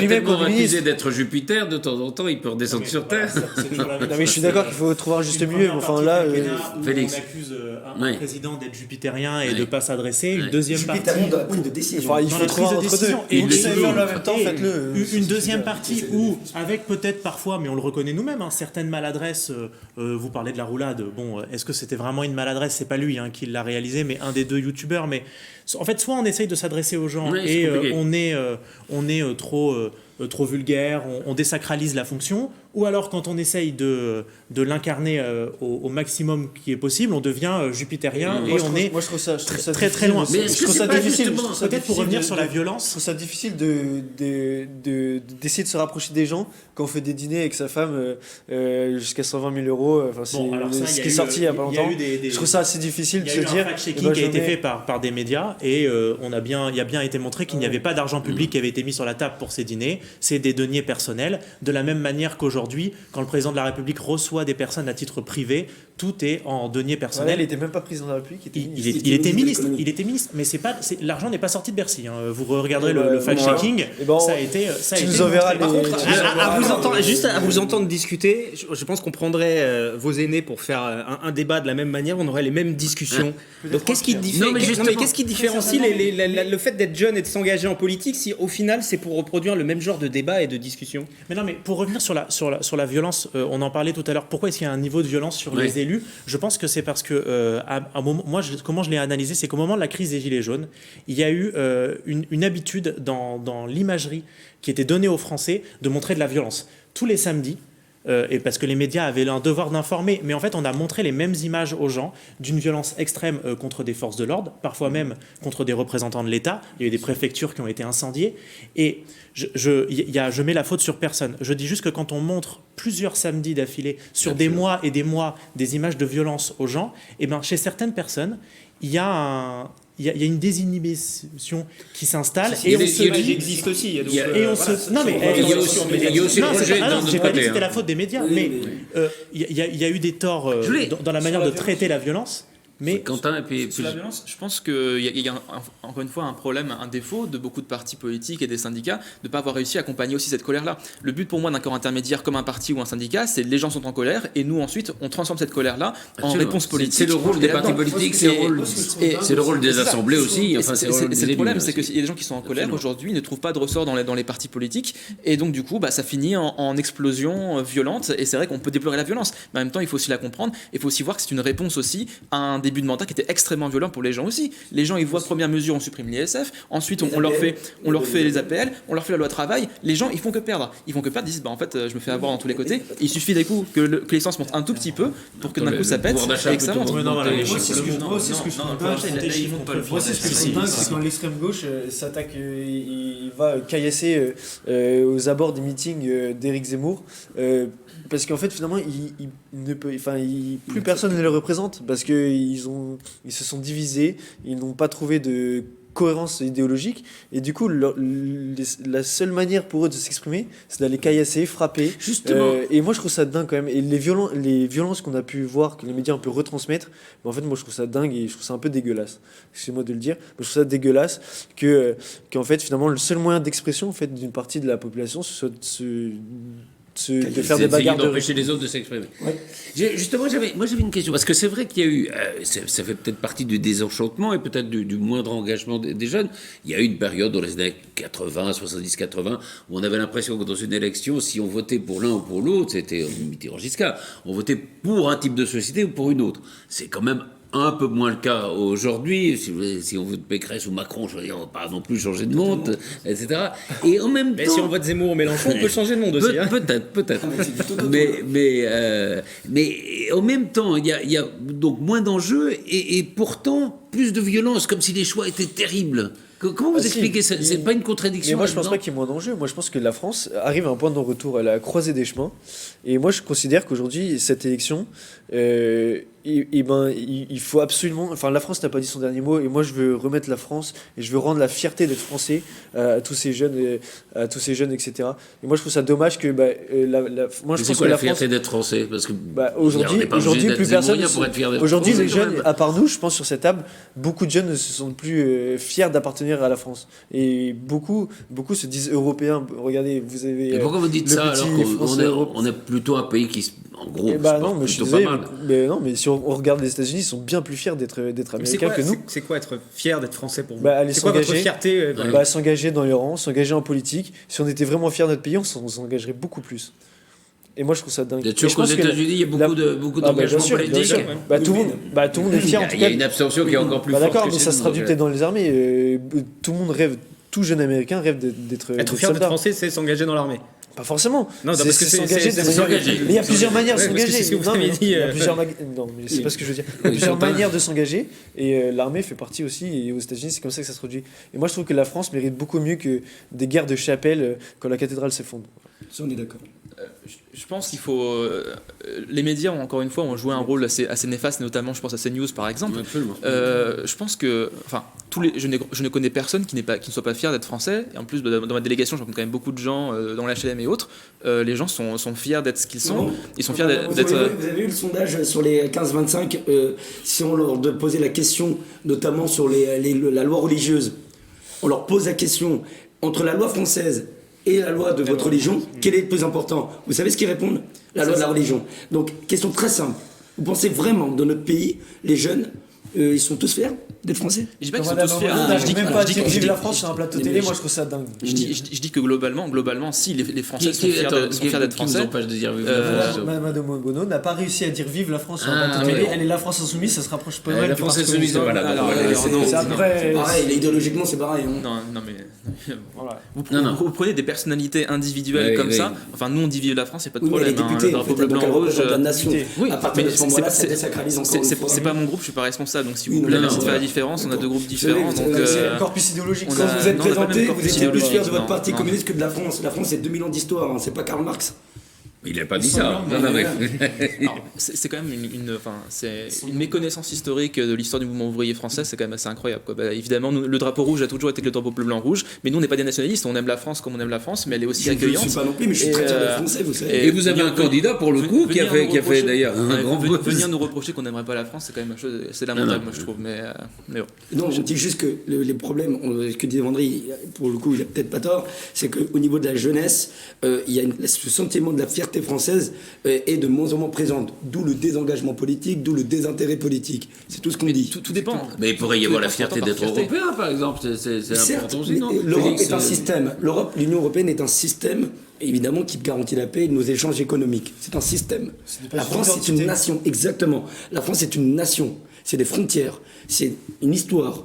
tellement accusé d'être Jupiter, de temps en temps, il peut redescendre sur Terre. Non, mais je suis d'accord qu'il faut trouver un juste milieu. Enfin, là, Félix. On accuse un président d'être jupitérien et de ne pas s'adresser. Une deuxième partie. Dans la prise de décision. Il faut trouver entre deux. Et une deuxième partie où, avec peut-être parfois, mais on le reconnaît nous-mêmes, certaines maladresses. Vous parlez de la roulade. Bon, est-ce que c'était vraiment une maladresse ? C'est pas lui qui l'a réalisé, mais un des deux youtubeurs. Mais en fait, soit on essaye de s'adresser aux gens et on est trop vulgaire, on désacralise la fonction, ou alors quand on essaye de l'incarner au maximum qui est possible, on devient jupitérien et on est très très loin. Mais je trouve ça difficile. Peut-être pour revenir sur la violence. Je trouve ça difficile d'essayer de se rapprocher des gens quand on fait des dîners avec sa femme jusqu'à 120 000 euros. C'est ce qui est sorti il n'y a pas longtemps. Je trouve ça assez difficile de se dire. Il y a eu un fact-checking qui a été fait par des médias et il a bien été montré qu'il n'y avait pas d'argent public qui avait été mis sur la table pour ces dîners. C'est des deniers personnels. De la même manière qu'aujourd'hui, quand le président de la République reçoit des personnes à titre privé, tout est en deniers personnels. Il n'était même pas président de la République. Il était ministre, mais l'argent n'est pas sorti de Bercy. Vous regarderez le fact-checking, ça a été. Tu nous enverras Par contre, à vous entendre discuter, je pense qu'on prendrait vos aînés pour faire un débat de la même manière, on aurait les mêmes discussions. Donc qu'est-ce qui différencie le fait d'être jeune et de s'engager en politique si au final c'est pour reproduire le même genre de débat et de discussion ? Mais pour revenir sur la violence, on en parlait tout à l'heure. Pourquoi est-ce qu'il y a un niveau de violence sur les élus ? Je pense que c'est parce que comment je l'ai analysé, c'est qu'au moment de la crise des Gilets jaunes, il y a eu une habitude dans l'imagerie qui était donnée aux Français de montrer de la violence. Tous les samedis, et parce que les médias avaient un devoir d'informer, mais en fait on a montré les mêmes images aux gens d'une violence extrême contre des forces de l'ordre, parfois même contre des représentants de l'État. Il y a eu des préfectures qui ont été incendiées, et je mets la faute sur personne. Je dis juste que quand on montre plusieurs samedis d'affilée sur des mois et des mois des images de violence aux gens, et chez certaines personnes, il y a une désinhibition qui s'installe et on se dit existe aussi. Il y a aussi le rejet d'un autre côté. J'ai pas dit que c'était la faute des médias, mais il y a eu des torts dans la manière de traiter la violence. Mais Quentin, et puis sur la violence, je pense qu'il y a encore une fois un problème, un défaut de beaucoup de partis politiques et des syndicats de ne pas avoir réussi à accompagner aussi cette colère-là. Le but pour moi d'un corps intermédiaire comme un parti ou un syndicat, c'est les gens sont en colère et nous ensuite on transforme cette colère-là en réponse politique. C'est le rôle des partis politiques, c'est le rôle des assemblées aussi. C'est le problème, c'est qu'il y a des gens qui sont en colère aujourd'hui, ne trouvent pas de ressort dans les partis politiques et donc du coup ça finit en explosion violente et c'est vrai qu'on peut déplorer la violence, mais en même temps il faut aussi la comprendre, il faut aussi voir que c'est une réponse aussi à un début de mandat qui était extrêmement violent pour les gens aussi. Les gens, ils voient première mesure, on supprime l'ISF, ensuite on leur fait les APL, on leur fait la loi travail, les gens, ils font que perdre. Ils disent, en fait, je me fais avoir dans tous les côtés. Il suffit d'un coup que l'essence monte un tout petit peu pour que d'un coup ça pète et que ça monte. Moi, c'est ce que je dingue, c'est quand l'extrême gauche s'attaque, il va caillasser aux abords des meetings d'Éric Zemmour. Parce qu'en fait, finalement, plus personne ne les représente parce qu'ils se sont divisés, ils n'ont pas trouvé de cohérence idéologique, et du coup la seule manière pour eux de s'exprimer, c'est d'aller caillasser, frapper. Justement. Et moi je trouve ça dingue quand même, et les violences qu'on a pu voir, que les médias ont pu retransmettre, en fait moi je trouve ça dingue et je trouve ça un peu dégueulasse, excusez-moi de le dire, mais je trouve ça dégueulasse qu'en fait finalement le seul moyen d'expression en fait d'une partie de la population ce soit de faire des bagarres, d'empêcher les autres de s'exprimer. Ouais. Justement, j'avais une question, parce que c'est vrai qu'il y a eu, ça fait peut-être partie du désenchantement et peut-être du moindre engagement des jeunes. Il y a eu une période dans les années 80, 70, 80, où on avait l'impression que dans une élection, si on votait pour l'un ou pour l'autre, c'était Mitterrand-Giscard, on votait pour un type de société ou pour une autre. C'est quand même un peu moins le cas aujourd'hui. Si on vote Pécresse ou Macron, je veux dire, on ne va pas non plus changer de monde, etc. Et en même temps... si on vote Zemmour ou Mélenchon, on peut changer de monde aussi. Peut-être. mais en même temps, il y a donc moins d'enjeux et pourtant plus de violence, comme si les choix étaient terribles. Comment vous expliquez ça? C'est pas une contradiction? Mais moi, je pense pas qu'il y ait moins d'enjeux. Moi, je pense que la France arrive à un point de non-retour. Elle a croisé des chemins. Et moi, je considère qu'aujourd'hui, cette élection, il faut absolument... Enfin, la France n'a pas dit son dernier mot. Et moi, je veux remettre la France et je veux rendre la fierté d'être français à tous ces jeunes, etc. Et moi, je trouve ça dommage que... moi, je pense que la fierté d'être français? Parce que aujourd'hui, plus personne... Aujourd'hui, les jeunes, à part nous, je pense, sur cette table, beaucoup de jeunes ne se sentent plus fiers d'appartenir à la France. Et beaucoup se disent européens. Regardez, vous avez... Et pourquoi vous dites ça alors qu'on est plutôt un pays qui, en gros, plutôt pas mal? Mais si on regarde les États-Unis, ils sont bien plus fiers d'être américains que nous. C'est quoi être fier d'être français pour vous? C'est quoi votre fierté? S'engager dans les rangs, s'engager en politique. Si on était vraiment fiers de notre pays, on s'engagerait beaucoup plus. Et moi, je trouve ça dingue. Vous êtes sûr qu'aux États-Unis, il y a beaucoup d'engagement politique? Tout le monde est fier. Il y a une abstention qui est encore plus forte. D'accord, mais ça se traduit peut-être dans les armées. Tout le monde rêve, tout jeune américain rêve d'être fier d'être français, c'est s'engager dans l'armée. Pas forcément. Non, parce que c'est s'engager. Mais il y a plusieurs manières de s'engager. C'est ce que vous avez dit. Non, mais c'est pas ce que je veux dire. Il y a plusieurs manières de s'engager et l'armée fait partie aussi. Et aux États-Unis, c'est comme ça que ça se produit. Et moi, je trouve que la France mérite beaucoup mieux que des guerres de chapelle quand la cathédrale s'effondre. Ça, on est d'accord. Je pense qu'il faut... les médias, encore une fois, ont joué un rôle assez néfaste, notamment, je pense à CNews, par exemple. Je pense que... Enfin, je ne connais personne qui ne soit pas fier d'être français. Et en plus, dans ma délégation, je rencontre quand même beaucoup de gens dans l'HLM et autres. Les gens sont fiers d'être ce qu'ils sont. Ils sont fiers d'être... Vous avez eu le sondage sur les 15-25, si on leur posait la question, notamment sur la loi religieuse, on leur pose la question, entre la loi française et la loi de votre religion, quel est le plus important? Vous savez ce qu'ils répondent? La loi de la religion. Donc, question très simple. Vous pensez vraiment que dans notre pays, les jeunes, ils sont tous fiers d'être français? Je dis pas qu'ils sont tous fiers. Je dis même pas dire vive la France sur un plateau télé, moi je trouve ça dingue. Je dis que globalement, si les Français sont fiers d'être français. Empêche de dire vive la France. Madame Obono n'a pas réussi à dire vive la France sur un plateau télé. Elle est la France insoumise, ça se rapproche pas mal. La France insoumise, voilà. C'est pareil, idéologiquement c'est pareil. Non mais vous prenez des personnalités individuelles comme ça. Enfin, nous on dit vive la France, il n'y a pas de problème. Le drapeau bleu blanc rouge. Oui, à partir de ce moment-là, ça désacralise encore. C'est pas mon groupe, je suis pas responsable. Donc si vous voulez faire la différence, on a deux groupes différents. C'est un corpus idéologique. Quand vous êtes présenté, vous étiez plus fier de votre parti communiste que de la France. La France, c'est 2000 ans d'histoire, c'est pas Karl Marx. Il n'a pas dit ça. C'est quand même une méconnaissance historique de l'histoire du mouvement ouvrier français, c'est quand même assez incroyable. Évidemment, le drapeau rouge a toujours été le drapeau bleu, blanc, rouge, mais nous on n'est pas des nationalistes, on aime la France comme on aime la France, mais elle est aussi accueillante. Je ne suis pas non plus, mais je suis très fier d'être français, vous savez. Et vous avez un candidat pour le coup qui a fait d'ailleurs un grand buzz. Venir nous reprocher qu'on n'aimerait pas la France, c'est quand même une chose, c'est lamentable, moi je trouve. Mais bon. Non, je dis juste que les problèmes, ce que dit Vendry, pour le coup, il a peut-être pas tort, c'est qu'au niveau de la jeunesse, il y a ce sentiment de la fierté française est de moins en moins présente, d'où le désengagement politique, d'où le désintérêt politique. C'est tout ce qu'on dit. Tout dépend. Mais il pourrait y avoir la fierté d'être européen, par exemple. C'est important aussi, non? L'Europe est un système. L'Union européenne est un système, évidemment, qui garantit la paix et nos échanges économiques. C'est un système. La France est une nation, exactement. La France est une nation. c'est des frontières, c'est une histoire.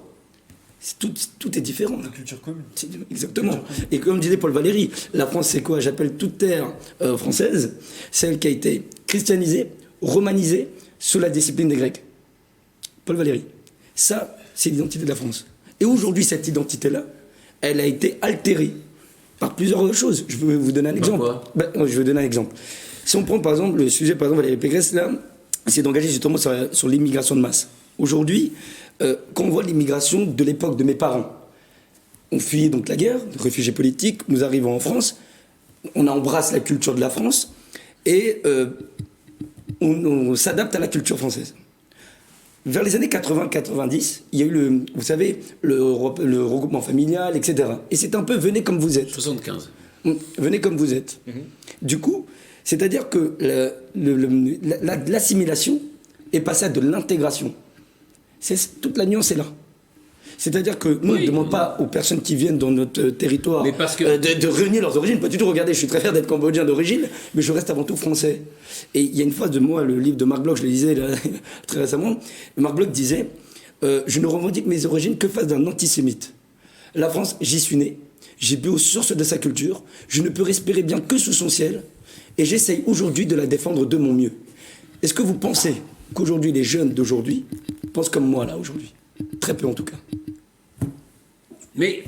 Tout est différent. Une culture commune. Exactement. Et comme disait Paul Valéry, la France, c'est quoi? J'appelle toute terre française, celle qui a été christianisée, romanisée, sous la discipline des Grecs. Paul Valéry. Ça, c'est l'identité de la France. Et aujourd'hui, cette identité-là, elle a été altérée par plusieurs choses. Je vais vous donner un exemple. Je vais vous donner un exemple. Si on prend par exemple le sujet, par exemple, Valérie Pécresse, là, c'est d'engager justement sur l'immigration de masse. Aujourd'hui, quand on voit l'immigration de l'époque de mes parents, on fuit donc la guerre, réfugiés politiques, nous arrivons en France, on embrasse la culture de la France et on s'adapte à la culture française. Vers les années 80-90, il y a eu vous savez, le regroupement familial, etc. Et c'est un peu venez comme vous êtes. 75. Venez comme vous êtes. Du coup, c'est-à-dire que l'assimilation est passée à de l'intégration. Toute la nuance est là. C'est-à-dire que nous, on ne demande pas aux personnes qui viennent dans notre territoire de renier leurs origines. Pas du tout, regardez, je suis très fier d'être cambodgien d'origine, mais je reste avant tout français. Et il y a une phrase de moi, le livre de Marc Bloch, je le lisais là, très récemment, Marc Bloch disait je ne revendique mes origines que face d'un antisémite. La France, j'y suis né, j'ai bu aux sources de sa culture, je ne peux respirer bien que sous son ciel, et j'essaye aujourd'hui de la défendre de mon mieux. Est-ce que vous pensez qu'aujourd'hui, les jeunes d'aujourd'hui pensent comme moi, là, aujourd'hui? Très peu, en tout cas. Mais,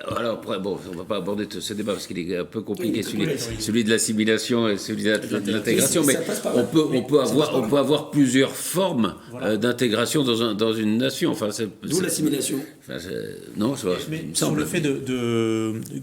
alors, bon, on ne va pas aborder ce débat parce qu'il est un peu compliqué, celui de l'assimilation et celui de l'intégration, mais on peut avoir plusieurs formes d'intégration dans une nation. Enfin, d'où l'assimilation. Non, ça mais me semble. Sur le fait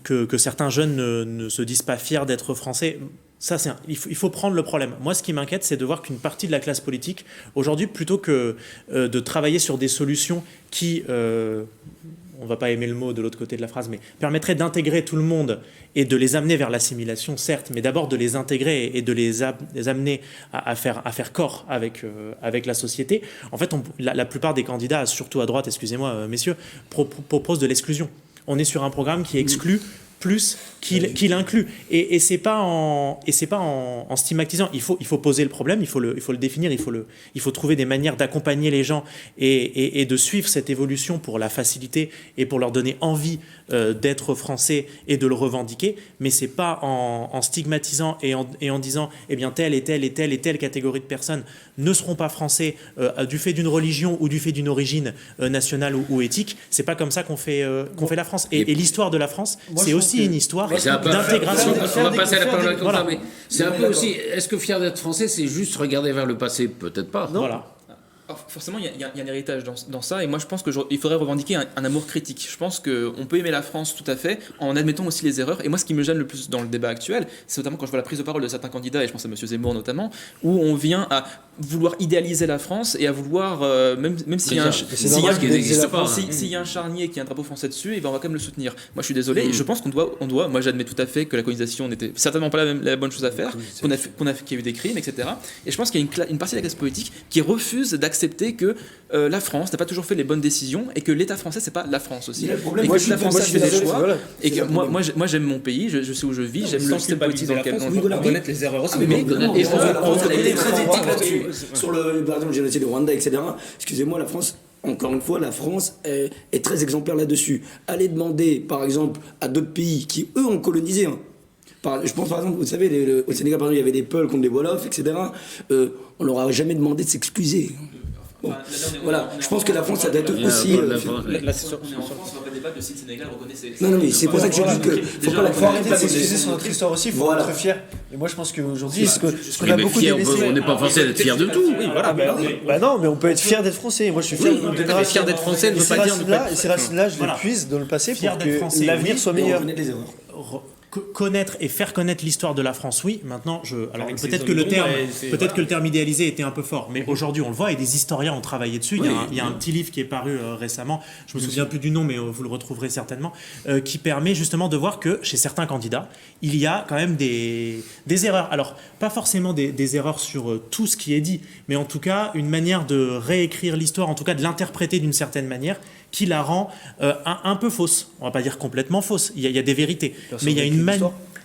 que certains jeunes ne se disent pas fiers d'être français, ça, il faut prendre le problème. Moi, ce qui m'inquiète, c'est de voir qu'une partie de la classe politique, aujourd'hui, plutôt que de travailler sur des solutions qui... on ne va pas aimer le mot de l'autre côté de la phrase, mais permettrait d'intégrer tout le monde et de les amener vers l'assimilation, certes, mais d'abord de les intégrer et de les amener à faire corps avec la société. En fait, la plupart des candidats, surtout à droite, excusez-moi, messieurs, proposent de l'exclusion. On est sur un programme qui exclut plus qu'il inclut. Et c'est pas en stigmatisant. Il faut poser le problème, il faut le définir, il faut trouver des manières d'accompagner les gens et de suivre cette évolution pour la faciliter et pour leur donner envie d'être français et de le revendiquer. Mais c'est pas en stigmatisant et en disant eh bien telle et telle et telle et telle catégorie de personnes ne seront pas français du fait d'une religion ou du fait d'une origine nationale ou éthique. C'est pas comme ça qu'on fait la France. Et l'histoire de la France, c'est aussi une histoire d'intégration. On va passer à la parole voilà. Mais c'est un peu aussi. Est-ce que fier d'être français, c'est juste regarder vers le passé? Peut-être pas. Non. Voilà. Alors forcément, il y a un héritage dans ça, et moi je pense qu'il faudrait revendiquer un amour critique. Je pense qu'on peut aimer la France tout à fait, en admettant aussi les erreurs. Et moi, ce qui me gêne le plus dans le débat actuel, c'est notamment quand je vois la prise de parole de certains candidats, et je pense à M. Zemmour notamment, où on vient à vouloir idéaliser la France et à vouloir, même s'il y a un charnier qui a un drapeau français dessus, et ben on va quand même le soutenir. Moi je suis désolé, et je pense qu'on doit, moi j'admets tout à fait que la colonisation n'était certainement pas la bonne chose à faire, qu'il y a eu des crimes, etc. Et je pense qu'il y a une partie de la classe politique qui refuse d'accepter que la France n'a pas toujours fait les bonnes décisions et que l'État français c'est pas la France aussi. Et que l'État français fait des choix. Et que moi j'aime mon pays, je sais où je vis, j'aime le système politique dans lequel on reconnaître les erreurs aussi. Et on est très éthique là-dessus. Sur par exemple le génocide du Rwanda, etc. Excusez-moi, la France. Encore une fois, la France est très exemplaire là-dessus. Allez demander, par exemple, à d'autres pays qui, eux, ont colonisé. Je pense, par exemple, vous savez, au Sénégal, par exemple, il y avait des Peuls contre des Wolofs, etc. On leur a jamais demandé de s'excuser. Bon, voilà, je pense que la France, ça doit être aussi. Là, c'est sûr. On est en France, on va pas débattre de si le Sénégal reconnaît ses. Non, mais c'est pour ça que je dis que. Faut arrêter de s'excuser sur notre histoire aussi, il faut être fier. Et moi, je pense qu'aujourd'hui, ce qu'on a beaucoup délaissé. On n'est pas forcé d'être fier de tout. Oui, voilà. Bah non, mais on peut être fier d'être français. Moi, je suis fier d'être français. Ne veut pas dire. Et ces racines-là, je les puise dans le passé pour que l'avenir soit meilleur. Connaître et faire connaître l'histoire de la France, oui. Maintenant, alors peut-être que le terme idéalisé était un peu fort, mais aujourd'hui on le voit et des historiens ont travaillé dessus. Il y a un petit livre qui est paru récemment, je me souviens plus du nom, mais vous le retrouverez certainement, qui permet justement de voir que chez certains candidats, il y a quand même des erreurs. Alors, pas forcément des erreurs sur tout ce qui est dit, mais en tout cas une manière de réécrire l'histoire, en tout cas de l'interpréter d'une certaine manière, qui la rend un peu fausse. On va pas dire complètement fausse, il y a des vérités. Mais il y a une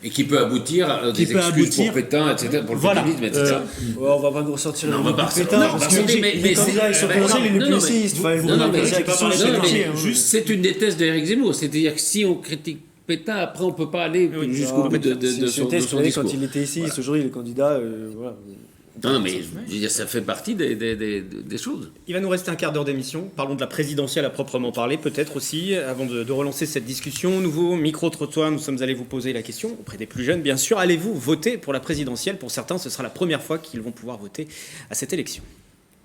Et qui peut aboutir à des excuses pour Pétain, etc., pour le féminisme, etc. On va pas nous ressortir non, le Pétain, parce que les candidats, ils sont commencés, les plus essayistes. C'est une des thèses d'Éric Zemmour. C'est-à-dire que si on critique Pétain, après, on ne peut pas aller jusqu'au bout de son discours. Quand il était ici, aujourd'hui, il est candidat, voilà. Non, mais je veux dire, ça fait partie des choses. Il va nous rester un quart d'heure d'émission. Parlons de la présidentielle à proprement parler, peut-être aussi, avant de relancer cette discussion. Nouveau micro-trottoir, nous sommes allés vous poser la question, auprès des plus jeunes, bien sûr. Allez-vous voter pour la présidentielle? Pour certains, ce sera la première fois qu'ils vont pouvoir voter à cette élection.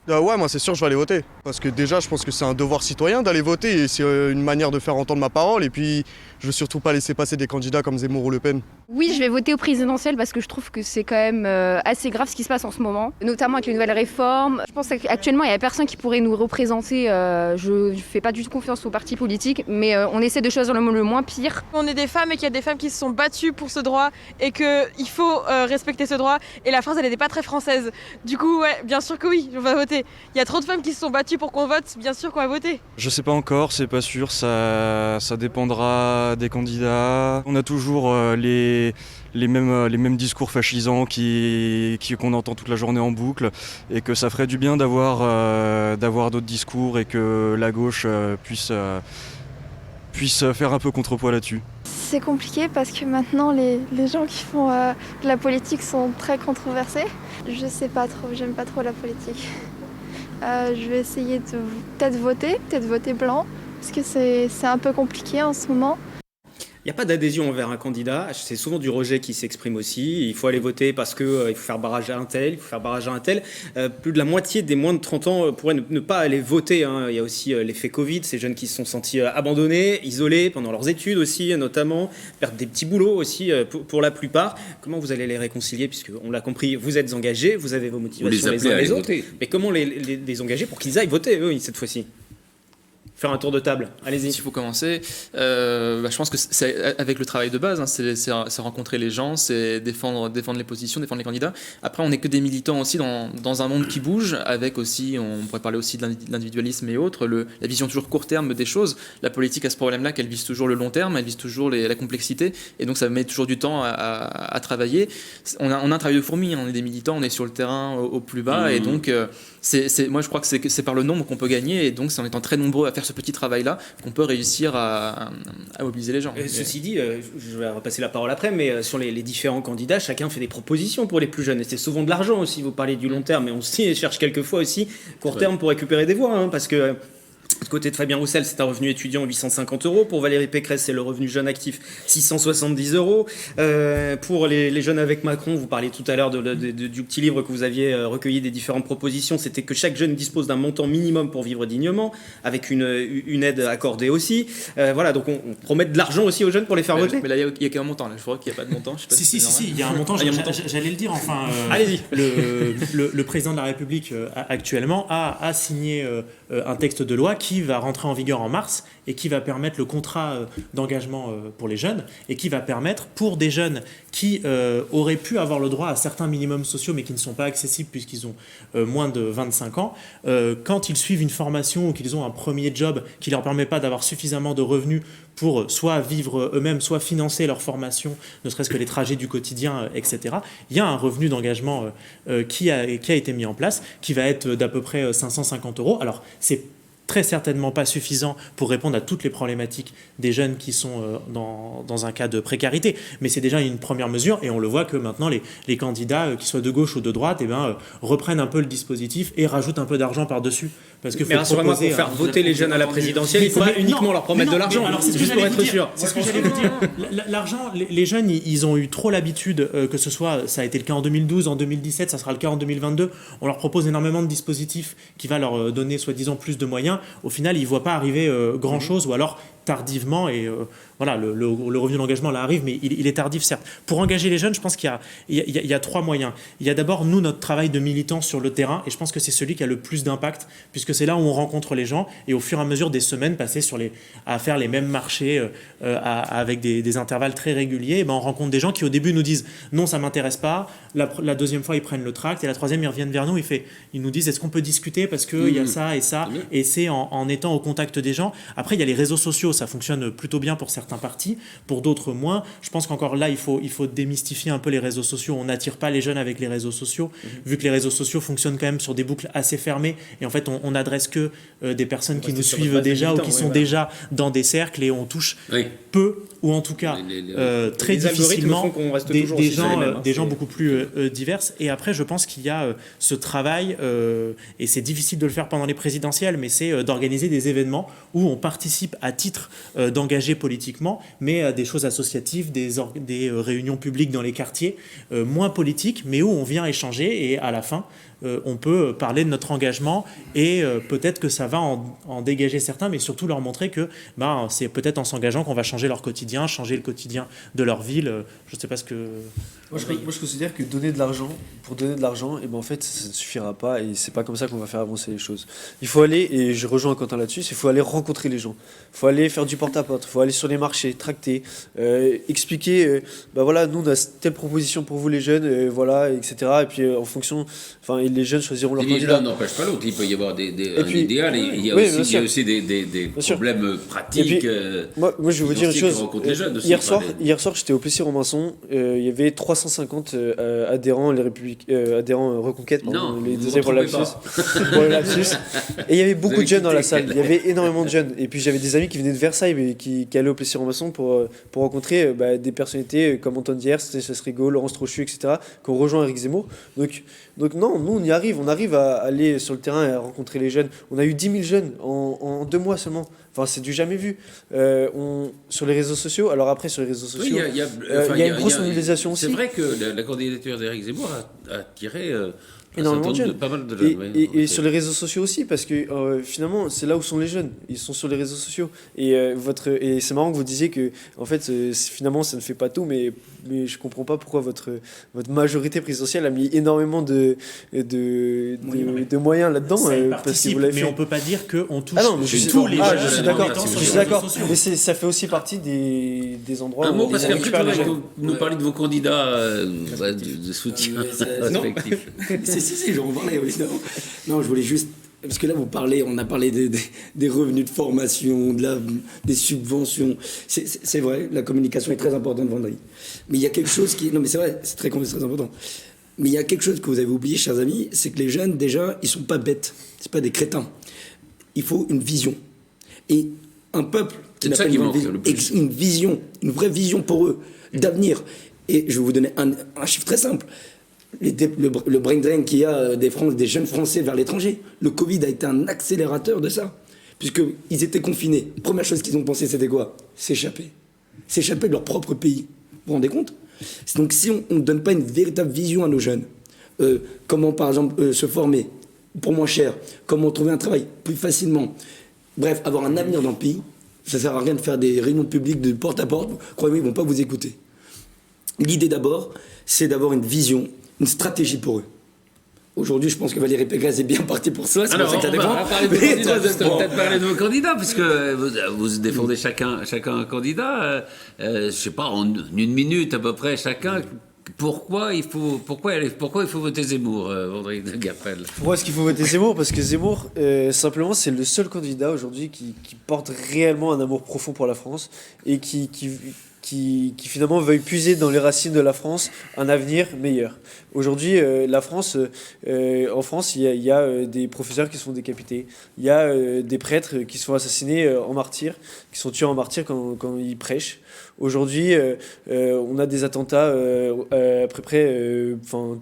Ouais, moi c'est sûr je vais aller voter. Parce que déjà je pense que c'est un devoir citoyen d'aller voter et c'est une manière de faire entendre ma parole. Et puis je veux surtout pas laisser passer des candidats comme Zemmour ou Le Pen. Oui, je vais voter au présidentiel parce que je trouve que c'est quand même assez grave ce qui se passe en ce moment, notamment avec les nouvelles réformes. Je pense qu'actuellement il n'y a personne qui pourrait nous représenter. Je fais pas du tout confiance aux partis politiques, mais on essaie de choisir le moins pire. On est des femmes et qu'il y a des femmes qui se sont battues pour ce droit et qu'il faut respecter ce droit. Et la France, elle n'était pas très française. Du coup, ouais, bien sûr que oui, on va voter. Il y a trop de femmes qui se sont battues pour qu'on vote, bien sûr qu'on va voter. Je sais pas encore, c'est pas sûr, ça dépendra des candidats. On a toujours les mêmes discours fascisants qu'on entend toute la journée en boucle, et que ça ferait du bien d'avoir d'autres discours et que la gauche puisse faire un peu contrepoids là-dessus. C'est compliqué parce que maintenant les gens qui font de la politique sont très controversés. Je sais pas trop, j'aime pas trop la politique. Je vais essayer de peut-être voter blanc, parce que c'est un peu compliqué en ce moment. Il n'y a pas d'adhésion envers un candidat, c'est souvent du rejet qui s'exprime aussi. Il faut aller voter parce qu'il faut faire barrage à un tel, il faut faire barrage à un tel. Plus de la moitié des moins de 30 ans pourraient ne pas aller voter. Il y a aussi l'effet Covid, ces jeunes qui se sont sentis abandonnés, isolés pendant leurs études aussi, notamment, perdent des petits boulots aussi pour la plupart. Comment vous allez les réconcilier, puisque on l'a compris, vous êtes engagés, vous avez vos motivations les uns les autres. Mais comment les engager pour qu'ils aillent voter, eux, cette fois-ci ? Faire un tour de table, allez-y. S'il faut commencer, je pense que c'est avec le travail de base, c'est rencontrer les gens, c'est défendre les positions, défendre les candidats. Après, on n'est que des militants aussi dans un monde qui bouge, avec aussi, on pourrait parler aussi de l'individualisme et autres, la vision toujours court terme des choses. La politique a ce problème-là qu'elle vise toujours le long terme, elle vise toujours la complexité, et donc ça met toujours du temps à travailler. On a un travail de fourmi, on est des militants, on est sur le terrain au plus bas, et donc moi je crois que c'est par le nombre qu'on peut gagner, et donc c'est en étant très nombreux à faire ce petit travail-là qu'on peut réussir à mobiliser les gens. Ceci dit, je vais repasser la parole après, mais sur les différents candidats, chacun fait des propositions pour les plus jeunes, et c'est souvent de l'argent aussi. Vous parlez du long terme, mais on cherche quelquefois aussi court terme pour récupérer des voix, parce que du côté de Fabien Roussel, c'est un revenu étudiant 850 €. Pour Valérie Pécresse, c'est le revenu jeune actif 670 €. Pour les jeunes avec Macron, vous parliez tout à l'heure du petit livre que vous aviez recueilli des différentes propositions. C'était que chaque jeune dispose d'un montant minimum pour vivre dignement, avec une aide accordée aussi. Voilà, donc on promet de l'argent aussi aux jeunes pour les faire voter. Mais là, il n'y a qu'un montant. Là. Je crois qu'il n'y a pas de montant. Je sais pas si, il y a un montant. J'allais le dire. Enfin, allez-y. Le président de la République actuellement a signé un texte de loi qui va rentrer en vigueur en mars et qui va permettre le contrat d'engagement pour les jeunes, et qui va permettre pour des jeunes qui auraient pu avoir le droit à certains minimums sociaux mais qui ne sont pas accessibles puisqu'ils ont moins de 25 ans, quand ils suivent une formation ou qu'ils ont un premier job qui ne leur permet pas d'avoir suffisamment de revenus pour soit vivre eux-mêmes, soit financer leur formation, ne serait-ce que les trajets du quotidien, etc. Il y a un revenu d'engagement qui a été mis en place, qui va être d'à peu près 550 €. Alors, c'est très certainement pas suffisant pour répondre à toutes les problématiques des jeunes qui sont dans un cas de précarité, mais c'est déjà une première mesure, et on le voit que maintenant les candidats, qu'ils soient de gauche ou de droite, reprennent un peu le dispositif et rajoutent un peu d'argent par-dessus. Parce que mais rassurez-moi, pour faire voter les jeunes à la présidentielle, il ne faut pas uniquement leur promettre de l'argent, juste pour être sûr. C'est ce que j'allais vous dire. L'argent, les jeunes, ils ont eu trop l'habitude, que ce soit, ça a été le cas en 2012, en 2017, ça sera le cas en 2022, on leur propose énormément de dispositifs qui va leur donner soi-disant plus de moyens. Au final, ils ne voient pas arriver grand-chose, ou alors tardivement, et voilà, le revenu d'engagement là arrive, mais il est tardif, certes. Pour engager les jeunes, je pense qu'il y a trois moyens. Il y a d'abord, nous, notre travail de militants sur le terrain, et je pense que c'est celui qui a le plus d'impact, puisque c'est là où on rencontre les gens, et au fur et à mesure des semaines passées à faire les mêmes marchés avec des intervalles très réguliers, on rencontre des gens qui au début nous disent non, ça m'intéresse pas. La deuxième fois, ils prennent le tract, et la troisième, ils reviennent vers nous, ils nous disent est-ce qu'on peut discuter parce qu'il y a ça et ça, et c'est en étant au contact des gens. Après, il y a les réseaux sociaux, ça fonctionne plutôt bien pour certains partis, pour d'autres moins. Je pense qu'encore là, il faut démystifier un peu les réseaux sociaux. On n'attire pas les jeunes avec les réseaux sociaux, vu que les réseaux sociaux fonctionnent quand même sur des boucles assez fermées, et en fait, on n'adresse que des personnes qui nous suivent déjà ou qui sont déjà dans des cercles, et on touche peu, ou en tout cas très difficilement, des gens beaucoup plus divers. Et après, je pense qu'il y a ce travail, et c'est difficile de le faire pendant les présidentielles, mais c'est d'organiser des événements où on participe à titre d'engager politiquement, mais à des choses associatives, des réunions publiques dans les quartiers, moins politiques, mais où on vient échanger, et à la fin, on peut parler de notre engagement, et peut-être que ça va en dégager certains, mais surtout leur montrer que c'est peut-être en s'engageant qu'on va changer leur quotidien, changer le quotidien de leur ville. Je ne sais pas ce que... Moi, je considère que donner de l'argent, pour donner de l'argent, en fait, ça ne suffira pas, et c'est pas comme ça qu'on va faire avancer les choses. Il faut aller, et je rejoins Quentin là-dessus, il faut aller rencontrer les gens. Il faut aller faire du porte-à-porte, il faut aller sur les marchés, tracter, expliquer, voilà, nous on a telle proposition pour vous les jeunes, voilà, etc. Et puis en fonction, les jeunes choisiront leur candidat. L'un n'empêche pas l'autre, il peut y avoir un idéal, et il y a aussi des problèmes pratiques. Puis, moi, je vais vous dire une chose. Hier soir, j'étais au Plessis-Robinson, il y avait 350 adhérents, adhérents Reconquête, les deuxièmes pour le lapsus. Et il y avait beaucoup de jeunes dans la salle, il y avait énormément de jeunes. Et puis j'avais des amis qui venaient de Versailles, mais qui allaient au Plessis-Robinson pour rencontrer des personnalités comme Antoine Diers, Stanislas Rigaud, Laurence Trochu, etc., qui ont rejoint Éric Zemmour. Donc non, nous on arrive à aller sur le terrain et à rencontrer les jeunes. On a eu 10 000 jeunes en 2 mois seulement. C'est du jamais vu. Sur les réseaux sociaux, alors après sur les réseaux sociaux, il y a une grosse mobilisation aussi. C'est vrai que la candidature d'Éric Zemmour a attiré énormément de jeunes. Pas mal de jeunes. Et sur les réseaux sociaux aussi, parce que finalement, c'est là où sont les jeunes. Ils sont sur les réseaux sociaux. Et c'est marrant que vous disiez que, en fait, finalement, ça ne fait pas tout, mais je comprends pas pourquoi votre majorité présidentielle a mis énormément de moyens là-dedans. Parce que vous l'avez fait. Mais on peut pas dire qu'on touche tous les jeunes. Je suis d'accord. Mais ça fait aussi partie des endroits où... Un mot, on parce qu'après, que nous parler de vos candidats de soutien respectifs. Si, j'en parlais, évidemment. Non, je voulais juste... Parce que là, on a parlé des revenus de formation, des subventions. C'est vrai, la communication est très importante, Vendry. Mais il y a quelque chose qui... Non, mais c'est vrai, c'est très important. Mais il y a quelque chose que vous avez oublié, chers amis, c'est que les jeunes, déjà, ils sont pas bêtes. C'est pas des crétins. Il faut une vision. Et un peuple qui n'a pas une vision, une vraie vision pour eux, d'avenir. Et je vais vous donner un chiffre très simple. Le brain drain qu'il y a des jeunes Français vers l'étranger. Le Covid a été un accélérateur de ça. Puisqu'ils étaient confinés. Première chose qu'ils ont pensé, c'était quoi ? S'échapper. S'échapper de leur propre pays. Vous vous rendez compte ? Donc si on ne donne pas une véritable vision à nos jeunes, comment par exemple se former pour moins cher, comment trouver un travail plus facilement, bref, avoir un avenir dans le pays, ça ne sert à rien de faire des réunions publiques de porte à porte. Croyez-moi, ils ne vont pas vous écouter. L'idée d'abord, c'est d'avoir une vision, une stratégie pour eux. Aujourd'hui, je pense que Valérie Pécresse est bien partie pour ça. Alors, on va peut-être parler de vos candidats, puisque vous défendez chacun un candidat. Je ne sais pas, en une minute à peu près chacun. Pourquoi il faut voter Zemmour, Vendry de Garpel ? Pourquoi est-ce qu'il faut voter Zemmour ? Parce que Zemmour, simplement, c'est le seul candidat aujourd'hui qui porte réellement un amour profond pour la France et qui finalement veuille puiser dans les racines de la France un avenir meilleur. Aujourd'hui, en France, il y a des professeurs qui sont décapités, il y a des prêtres qui sont assassinés en martyrs, qui sont tués en martyrs quand ils prêchent. Aujourd'hui, on a des attentats à peu près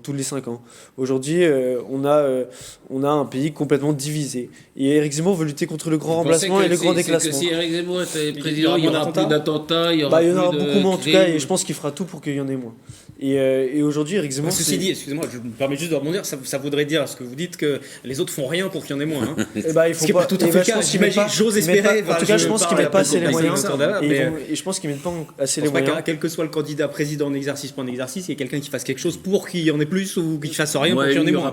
tous les 5 ans. Aujourd'hui, on a un pays complètement divisé. Et Éric Zemmour veut lutter contre le grand remplacement et le grand déclassement. Si Éric Zemmour était président, il y aura plus d'attentats, il y aura beaucoup moins en tout cas, et je pense qu'il fera tout pour qu'il y en ait moins. Et aujourd'hui, Éric Zemmour... Ceci dit, excusez-moi, je me permets juste de rebondir, ça voudrait dire, ce que vous dites, que les autres font rien pour qu'il y en ait moins. Hein. Il faut pas tout à fait le cas, j'imagine, j'ose espérer. En tout cas, je pense qu'ils ne mettent pas assez les moyens, et je pense qu'ils ne mettent pas assez les moyens. Quel que soit le candidat président en exercice, il y a quelqu'un qui fasse quelque chose pour qu'il y en ait plus ou qu'il fasse rien pour qu'il y en ait moins. En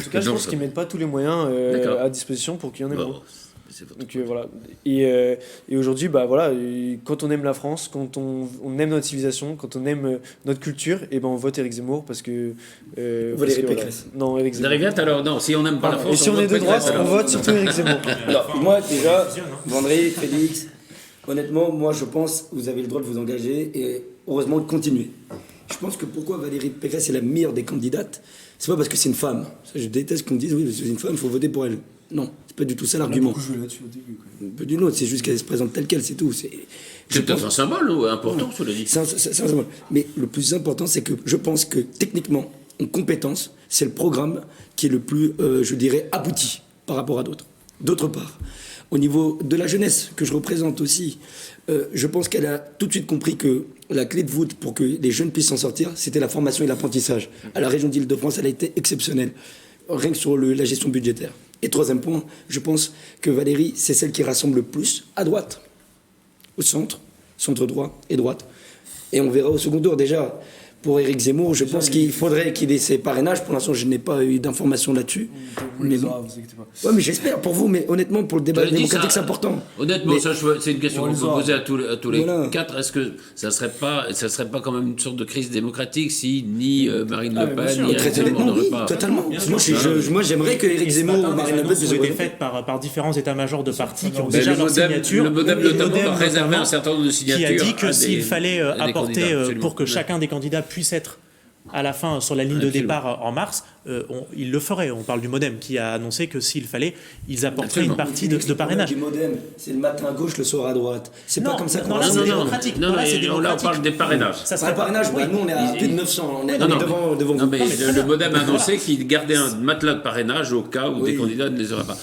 tout cas, je pense qu'ils ne mettent pas tous les moyens à disposition pour qu'il y en ait moins. Donc voilà. Et aujourd'hui, quand on aime la France, quand on aime notre civilisation, quand on aime notre culture, et on vote Éric Zemmour parce que. Valérie Pécresse. Non, Éric Zemmour. Vous alors non, si on n'aime pas la France. Et si on est de droite, on vote surtout Éric Zemmour. Alors, moi, déjà, Vendredi, Félix, honnêtement, moi, je pense que vous avez le droit de vous engager et heureusement de continuer. Je pense que pourquoi Valérie Pécresse est la meilleure des candidates, c'est pas parce que c'est une femme. Ça, je déteste qu'on dise oui, c'est une femme, il faut voter pour elle. Non, c'est pas du tout ça l'argument. Peu d'une autre, c'est juste qu'elle se présente telle qu'elle, c'est tout. C'est peut-être un symbole important, cela dit. C'est un symbole. Mais le plus important, c'est que je pense que techniquement, en compétence, c'est le programme qui est le plus, je dirais, abouti par rapport à d'autres. D'autre part, au niveau de la jeunesse que je représente aussi, je pense qu'elle a tout de suite compris que la clé de voûte pour que les jeunes puissent s'en sortir, c'était la formation et l'apprentissage. À la région d'Île-de-France, elle a été exceptionnelle, rien que sur la gestion budgétaire. Et troisième point, je pense que Valérie, c'est celle qui rassemble le plus à droite, au centre droit et droite. Et on verra au second tour déjà. Pour Éric Zemmour, je pense qu'il faudrait qu'il ait ses parrainages. Pour l'instant, je n'ai pas eu d'informations là-dessus. Mais bon. Ouais, mais j'espère pour vous. Mais honnêtement, pour le débat démocratique, c'est important. Honnêtement, c'est une question qu'on peut poser à tous les quatre. Est-ce que ça serait pas quand même une sorte de crise démocratique si ni Marine Le Pen ni Éric Zemmour n'auraient pas... Totalement. Moi, j'aimerais que Éric Zemmour ou Marine Le Pen ont été faites par différents états-majors de partis qui ont déjà leur signature. Le modem notamment a réservé un certain nombre de signatures. Qui a dit que s'il fallait apporter pour que chacun des candidats puisse être à la fin sur la ligne de départ en mars, il le ferait. On parle du MoDem qui a annoncé que s'il fallait, ils apporteraient une partie de parrainage. Le MoDem, c'est le matin à gauche, le soir à droite. C'est pas comme ça qu'on c'est démocratique. Non, là on parle des parrainages. Ça serait parrainage, oui. Nous on est à plus de 900. On est devant vous. Non, mais le MoDem a annoncé qu'il gardait un matelas de parrainage au cas où des candidats ne les auraient pas.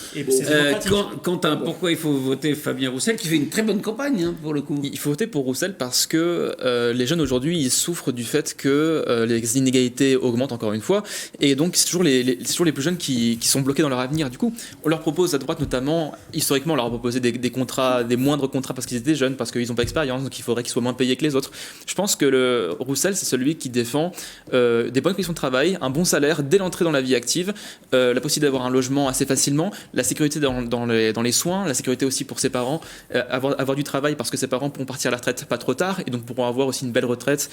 Quentin, pourquoi il faut voter Fabien Roussel qui fait une très bonne campagne pour le coup? Il faut voter pour Roussel parce que les jeunes aujourd'hui ils souffrent du fait que les inégalités augmentent encore une fois, et donc c'est toujours les plus jeunes qui sont bloqués dans leur avenir. Du coup, on leur propose à droite notamment, historiquement, on leur a proposé des contrats, des moindres contrats parce qu'ils étaient jeunes, parce qu'ils n'ont pas d'expérience, donc il faudrait qu'ils soient moins payés que les autres. Je pense que le Roussel, c'est celui qui défend des bonnes conditions de travail, un bon salaire dès l'entrée dans la vie active, la possibilité d'avoir un logement assez facilement, la sécurité dans les soins, la sécurité aussi pour ses parents, avoir du travail parce que ses parents pourront partir à la retraite pas trop tard et donc pourront avoir aussi une belle retraite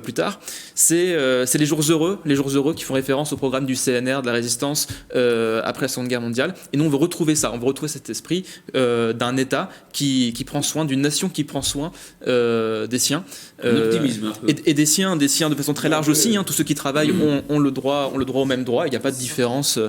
plus tard. C'est les jours heureux qui font référence au programme du CNR, de la résistance après la Seconde Guerre mondiale. Et nous, on veut retrouver ça. On veut retrouver cet esprit d'un État qui prend soin, d'une nation qui prend soin des siens. Optimisme un peu. Et des siens de façon très large aussi. Tous ceux qui travaillent ont le droit au même droit. Il n'y a pas de différence.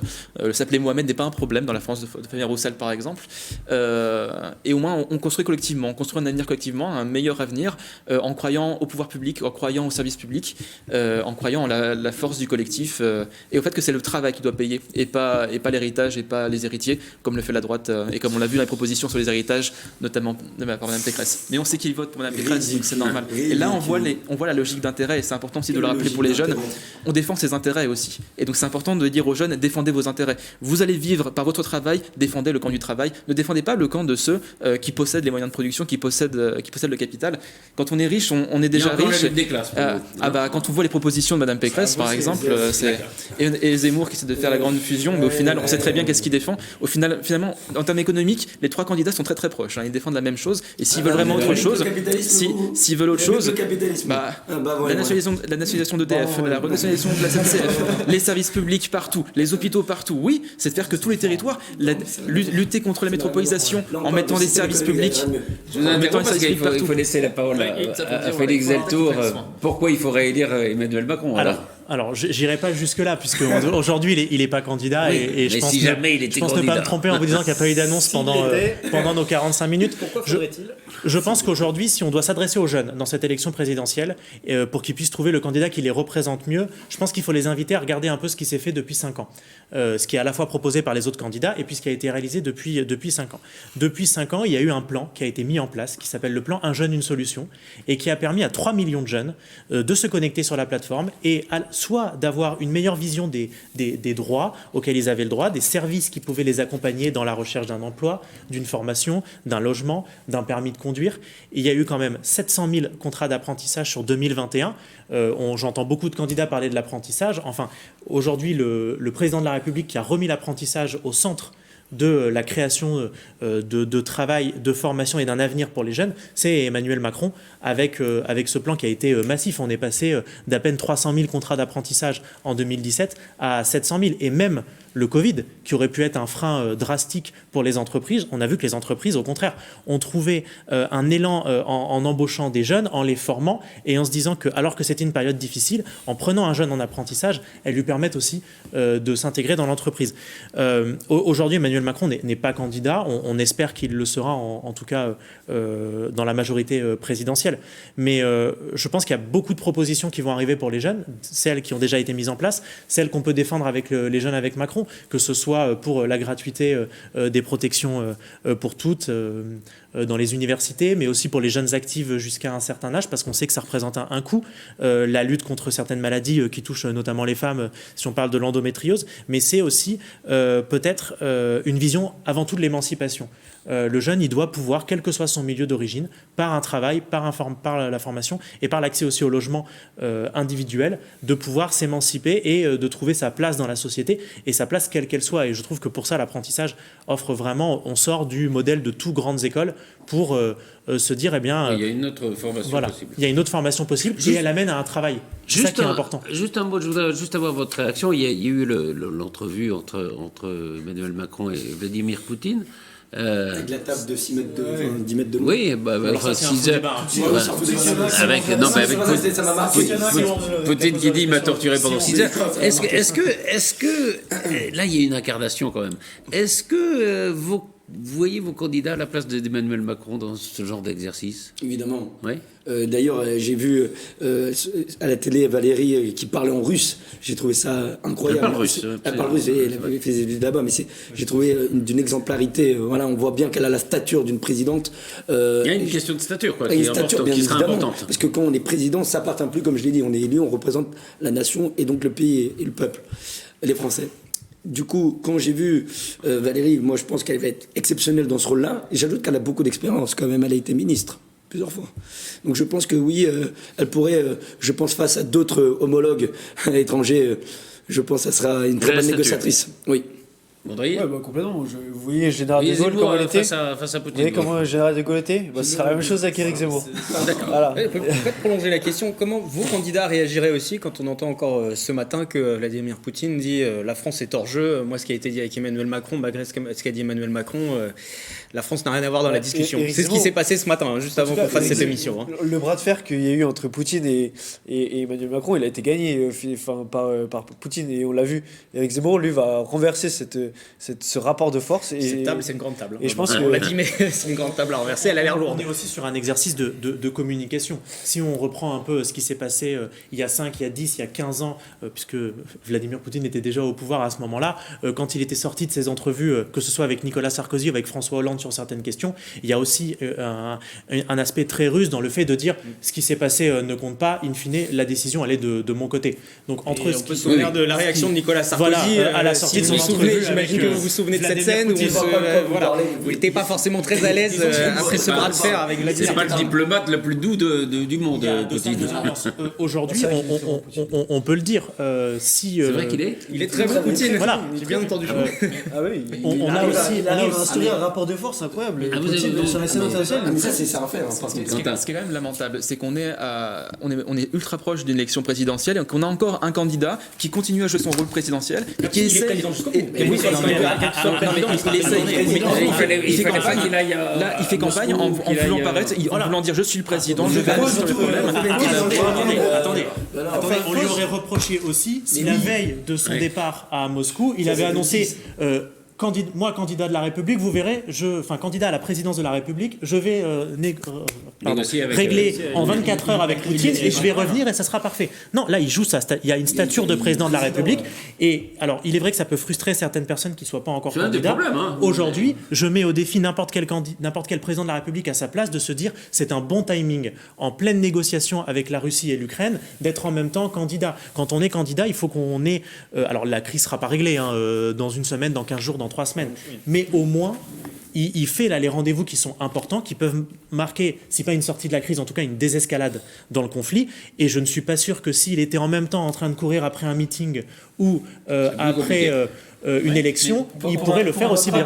S'appeler Mohamed n'est pas un problème dans la France de Fabien Roussel, par exemple. Et au moins, on construit collectivement. On construit un avenir collectivement, un meilleur avenir, en croyant au pouvoir public, en croyant au service public, en croyant en la force du collectif et au fait que c'est le travail qui doit payer et pas l'héritage et pas les héritiers comme le fait la droite et comme on l'a vu dans les propositions sur les héritages notamment par Mme Pécresse. Mais on sait qu'ils votent pour Mme Pécresse, donc c'est normal. Et là on voit la logique d'intérêt et c'est important aussi de le rappeler pour les jeunes. On défend ses intérêts aussi et donc c'est important de dire aux jeunes défendez vos intérêts. Vous allez vivre par votre travail, défendez le camp du travail, ne défendez pas le camp de ceux qui possèdent les moyens de production, qui possèdent le capital. Quand on est riche, on est déjà riche. Quand on voit les propositions de Mme Pécresse par exemple, et Zemmour qui essaie de faire la grande fusion, mais au final on sait très bien qu'est-ce qu'il défend. Finalement en termes économiques les trois candidats sont très très proches, ils défendent la même chose et s'ils veulent vraiment autre chose, s'ils veulent autre chose, la nationalisation d'EDF, la renationalisation de la SNCF, les services publics partout, les hôpitaux partout, oui, c'est de faire que tous les territoires, lutter contre la métropolisation en mettant des services publics, il faut laisser la parole à Félix Zeltour. Pourquoi il faut réélire Emmanuel Macron alors, j'irai pas jusque-là, puisque aujourd'hui, il n'est pas candidat. Oui, et je pense ne pas me tromper en vous disant qu'il n'y a pas eu d'annonce pendant nos 45 minutes. Pourquoi faudrait-il ? Je pense qu'aujourd'hui, si on doit s'adresser aux jeunes dans cette élection présidentielle, pour qu'ils puissent trouver le candidat qui les représente mieux, je pense qu'il faut les inviter à regarder un peu ce qui s'est fait depuis 5 ans. Ce qui est à la fois proposé par les autres candidats et puis ce qui a été réalisé depuis 5 ans. Depuis 5 ans, il y a eu un plan qui a été mis en place, qui s'appelle le plan Un jeune, une solution, et qui a permis à 3 millions de jeunes de se connecter sur la plateforme et soit d'avoir une meilleure vision des droits auxquels ils avaient le droit, des services qui pouvaient les accompagner dans la recherche d'un emploi, d'une formation, d'un logement, d'un permis de conduire. Et il y a eu quand même 700 000 contrats d'apprentissage sur 2021. J'entends beaucoup de candidats parler de l'apprentissage. Enfin, aujourd'hui, le président de la République qui a remis l'apprentissage au centre de la création de travail, de formation et d'un avenir pour les jeunes, c'est Emmanuel Macron avec ce plan qui a été massif. On est passé d'à peine 300 000 contrats d'apprentissage en 2017 à 700 000. Et même le Covid, qui aurait pu être un frein drastique pour les entreprises, on a vu que les entreprises, au contraire, ont trouvé un élan en embauchant des jeunes, en les formant et en se disant que, alors que c'était une période difficile, en prenant un jeune en apprentissage, elles lui permettent aussi de s'intégrer dans l'entreprise. Aujourd'hui, Emmanuel Macron n'est pas candidat. On espère qu'il le sera, en tout cas dans la majorité présidentielle. Mais je pense qu'il y a beaucoup de propositions qui vont arriver pour les jeunes, celles qui ont déjà été mises en place, celles qu'on peut défendre avec les jeunes avec Macron, que ce soit pour la gratuité des protections pour toutes dans les universités, mais aussi pour les jeunes actifs jusqu'à un certain âge, parce qu'on sait que ça représente un coût, la lutte contre certaines maladies qui touchent notamment les femmes, si on parle de l'endométriose, mais c'est aussi peut-être une vision avant tout de l'émancipation. Le jeune, il doit pouvoir, quel que soit son milieu d'origine, par un travail, par la formation et par l'accès aussi au logement individuel, de pouvoir s'émanciper et de trouver sa place dans la société, et sa place quelle qu'elle soit. Et je trouve que pour ça, l'apprentissage offre vraiment, on sort du modèle de toutes grandes écoles pour se dire, eh bien... il y a une autre formation possible. Il y a une autre formation possible et elle amène à un travail. C'est ça qui est important. Juste un mot, je voudrais juste avoir votre réaction. Il y a eu l'entrevue entre Emmanuel Macron et Vladimir Poutine. Avec la table de 6 mètres de, 10 mètres de long. Oui, enfin 6 heures. Avec Poutine qui dit il m'a torturé pendant 6 heures. Est-ce que là il y a une incarnation quand même. Est-ce que vous voyez vos candidats à la place d'Emmanuel Macron dans ce genre d'exercice? Évidemment. Oui. D'ailleurs, j'ai vu à la télé Valérie qui parlait en russe. J'ai trouvé ça incroyable. Elle parle russe. Elle parle russe, elle fait des études là-bas, mais j'ai trouvé d'une exemplarité. Voilà, on voit bien qu'elle a la stature d'une présidente. Il y a une question de stature, quoi, qui est importante, qui sera importante. Parce que quand on est président, ça appartient plus, comme je l'ai dit, on est élu, on représente la nation et donc le pays et le peuple, les Français. Du coup, quand j'ai vu Valérie, moi je pense qu'elle va être exceptionnelle dans ce rôle-là. Et j'ajoute qu'elle a beaucoup d'expérience quand même, elle a été ministre plusieurs fois. Donc je pense que oui, elle pourrait, je pense face à d'autres homologues étrangers, je pense que ça sera une très bonne négociatrice. Oui. Baudry. Ouais, complètement. Vous voyez Général de Gaulle comment il était face à Poutine. Vous voyez comment Général de Gaulle était Ce sera la même chose avec Éric Zemmour. Voilà. Peut-être prolonger la question. Comment vos candidats réagiraient aussi quand on entend encore ce matin que Vladimir Poutine dit la France est hors jeu. Moi, ce qui a été dit avec Emmanuel Macron, malgré ce qu'a dit Emmanuel Macron, la France n'a rien à voir dans la discussion. C'est ce qui s'est passé ce matin, juste avant qu'on fasse cette émission. Le bras de fer qu'il y a eu entre Poutine et Emmanuel Macron, il a été gagné par Poutine et on l'a vu. Éric Zemmour, lui, va renverser ce rapport de force. Cette table, c'est une grande table. Et je pense on l'a dit, mais c'est une grande table à renverser, elle a l'air lourde. On est aussi sur un exercice de communication. Si on reprend un peu ce qui s'est passé il y a 5, il y a 10, il y a 15 ans, puisque Vladimir Poutine était déjà au pouvoir à ce moment-là, quand il était sorti de ses entrevues, que ce soit avec Nicolas Sarkozy ou avec François Hollande sur certaines questions, il y a aussi un aspect très russe dans le fait de dire ce qui s'est passé ne compte pas, in fine, la décision elle est de mon côté. Donc entre on peut se souvenir de la réaction de Nicolas Sarkozy à la sortie de son entrevue. J'imagine que vous vous souvenez de cette scène où vous n'étiez pas forcément très à l'aise après ce bras de fer avec Vladimir. C'est pas le diplomate le plus doux du monde, Poutine. Aujourd'hui, on peut le dire. C'est vrai qu'il est. Il est très bon, Poutine. Voilà, j'ai bien entendu. Ah oui. On a aussi instauré un rapport de force incroyable. Sur la scène internationale. Mais ça, c'est un fait. Ce qui est quand même lamentable, c'est qu'on est ultra proche d'une élection présidentielle et qu'on a encore un candidat qui continue à jouer son rôle présidentiel et qui essaie. Là, il fait campagne en voulant paraître, en voulant dire je suis le président, je vais résoudre le problème. Attendez, on lui aurait reproché aussi si la veille de son départ à Moscou, il avait annoncé moi, candidat de la République, vous verrez, candidat à la présidence de la République, je vais régler en 24 heures avec Poutine et je vais revenir et ça sera parfait. Non, là, il y a une stature de président de la République et alors, il est vrai que ça peut frustrer certaines personnes qui ne soient pas encore candidats. Aujourd'hui, je mets au défi n'importe quel président de la République à sa place de se dire c'est un bon timing, en pleine négociation avec la Russie et l'Ukraine, d'être en même temps candidat. Quand on est candidat, il faut qu'on ait... alors, la crise ne sera pas réglée dans une semaine, dans 15 jours, dans 3 semaines. Mais au moins, il fait là les rendez-vous qui sont importants, qui peuvent marquer, si pas une sortie de la crise, en tout cas une désescalade dans le conflit. Et je ne suis pas sûr que s'il était en même temps en train de courir après un meeting ou après une élection, il pourrait le faire aussi bien.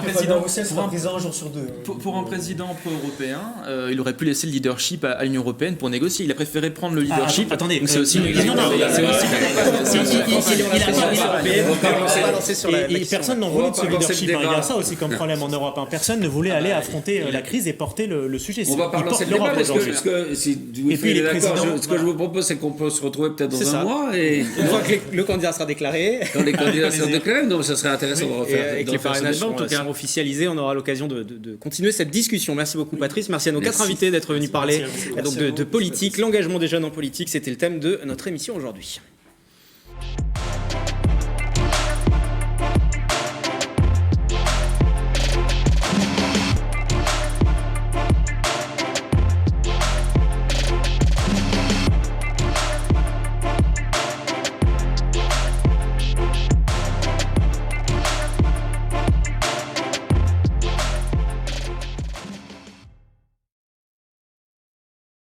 Pour un président pro-européen, il aurait pu laisser le leadership à l'Union européenne pour négocier. Il a préféré prendre le leadership. Attendez, c'est aussi personne n'en voulait de ce leadership. Il y a ça aussi comme problème en Europe. Personne ne voulait aller affronter la crise et porter le sujet. On va pas lancer le débat, si vous êtes d'accord, ce que je vous propose, c'est qu'on peut se retrouver peut-être dans un mois. Et une fois que le candidat sera déclaré. Quand les candidats seront déclarés, donc ça serait intéressant de refaire. Et que les parrainages seront officialisés, on aura l'occasion de continuer cette discussion. Merci beaucoup Patrice, merci à nos 4 invités d'être venus parler donc de politique, l'engagement des jeunes en politique, c'était le thème de notre émission aujourd'hui.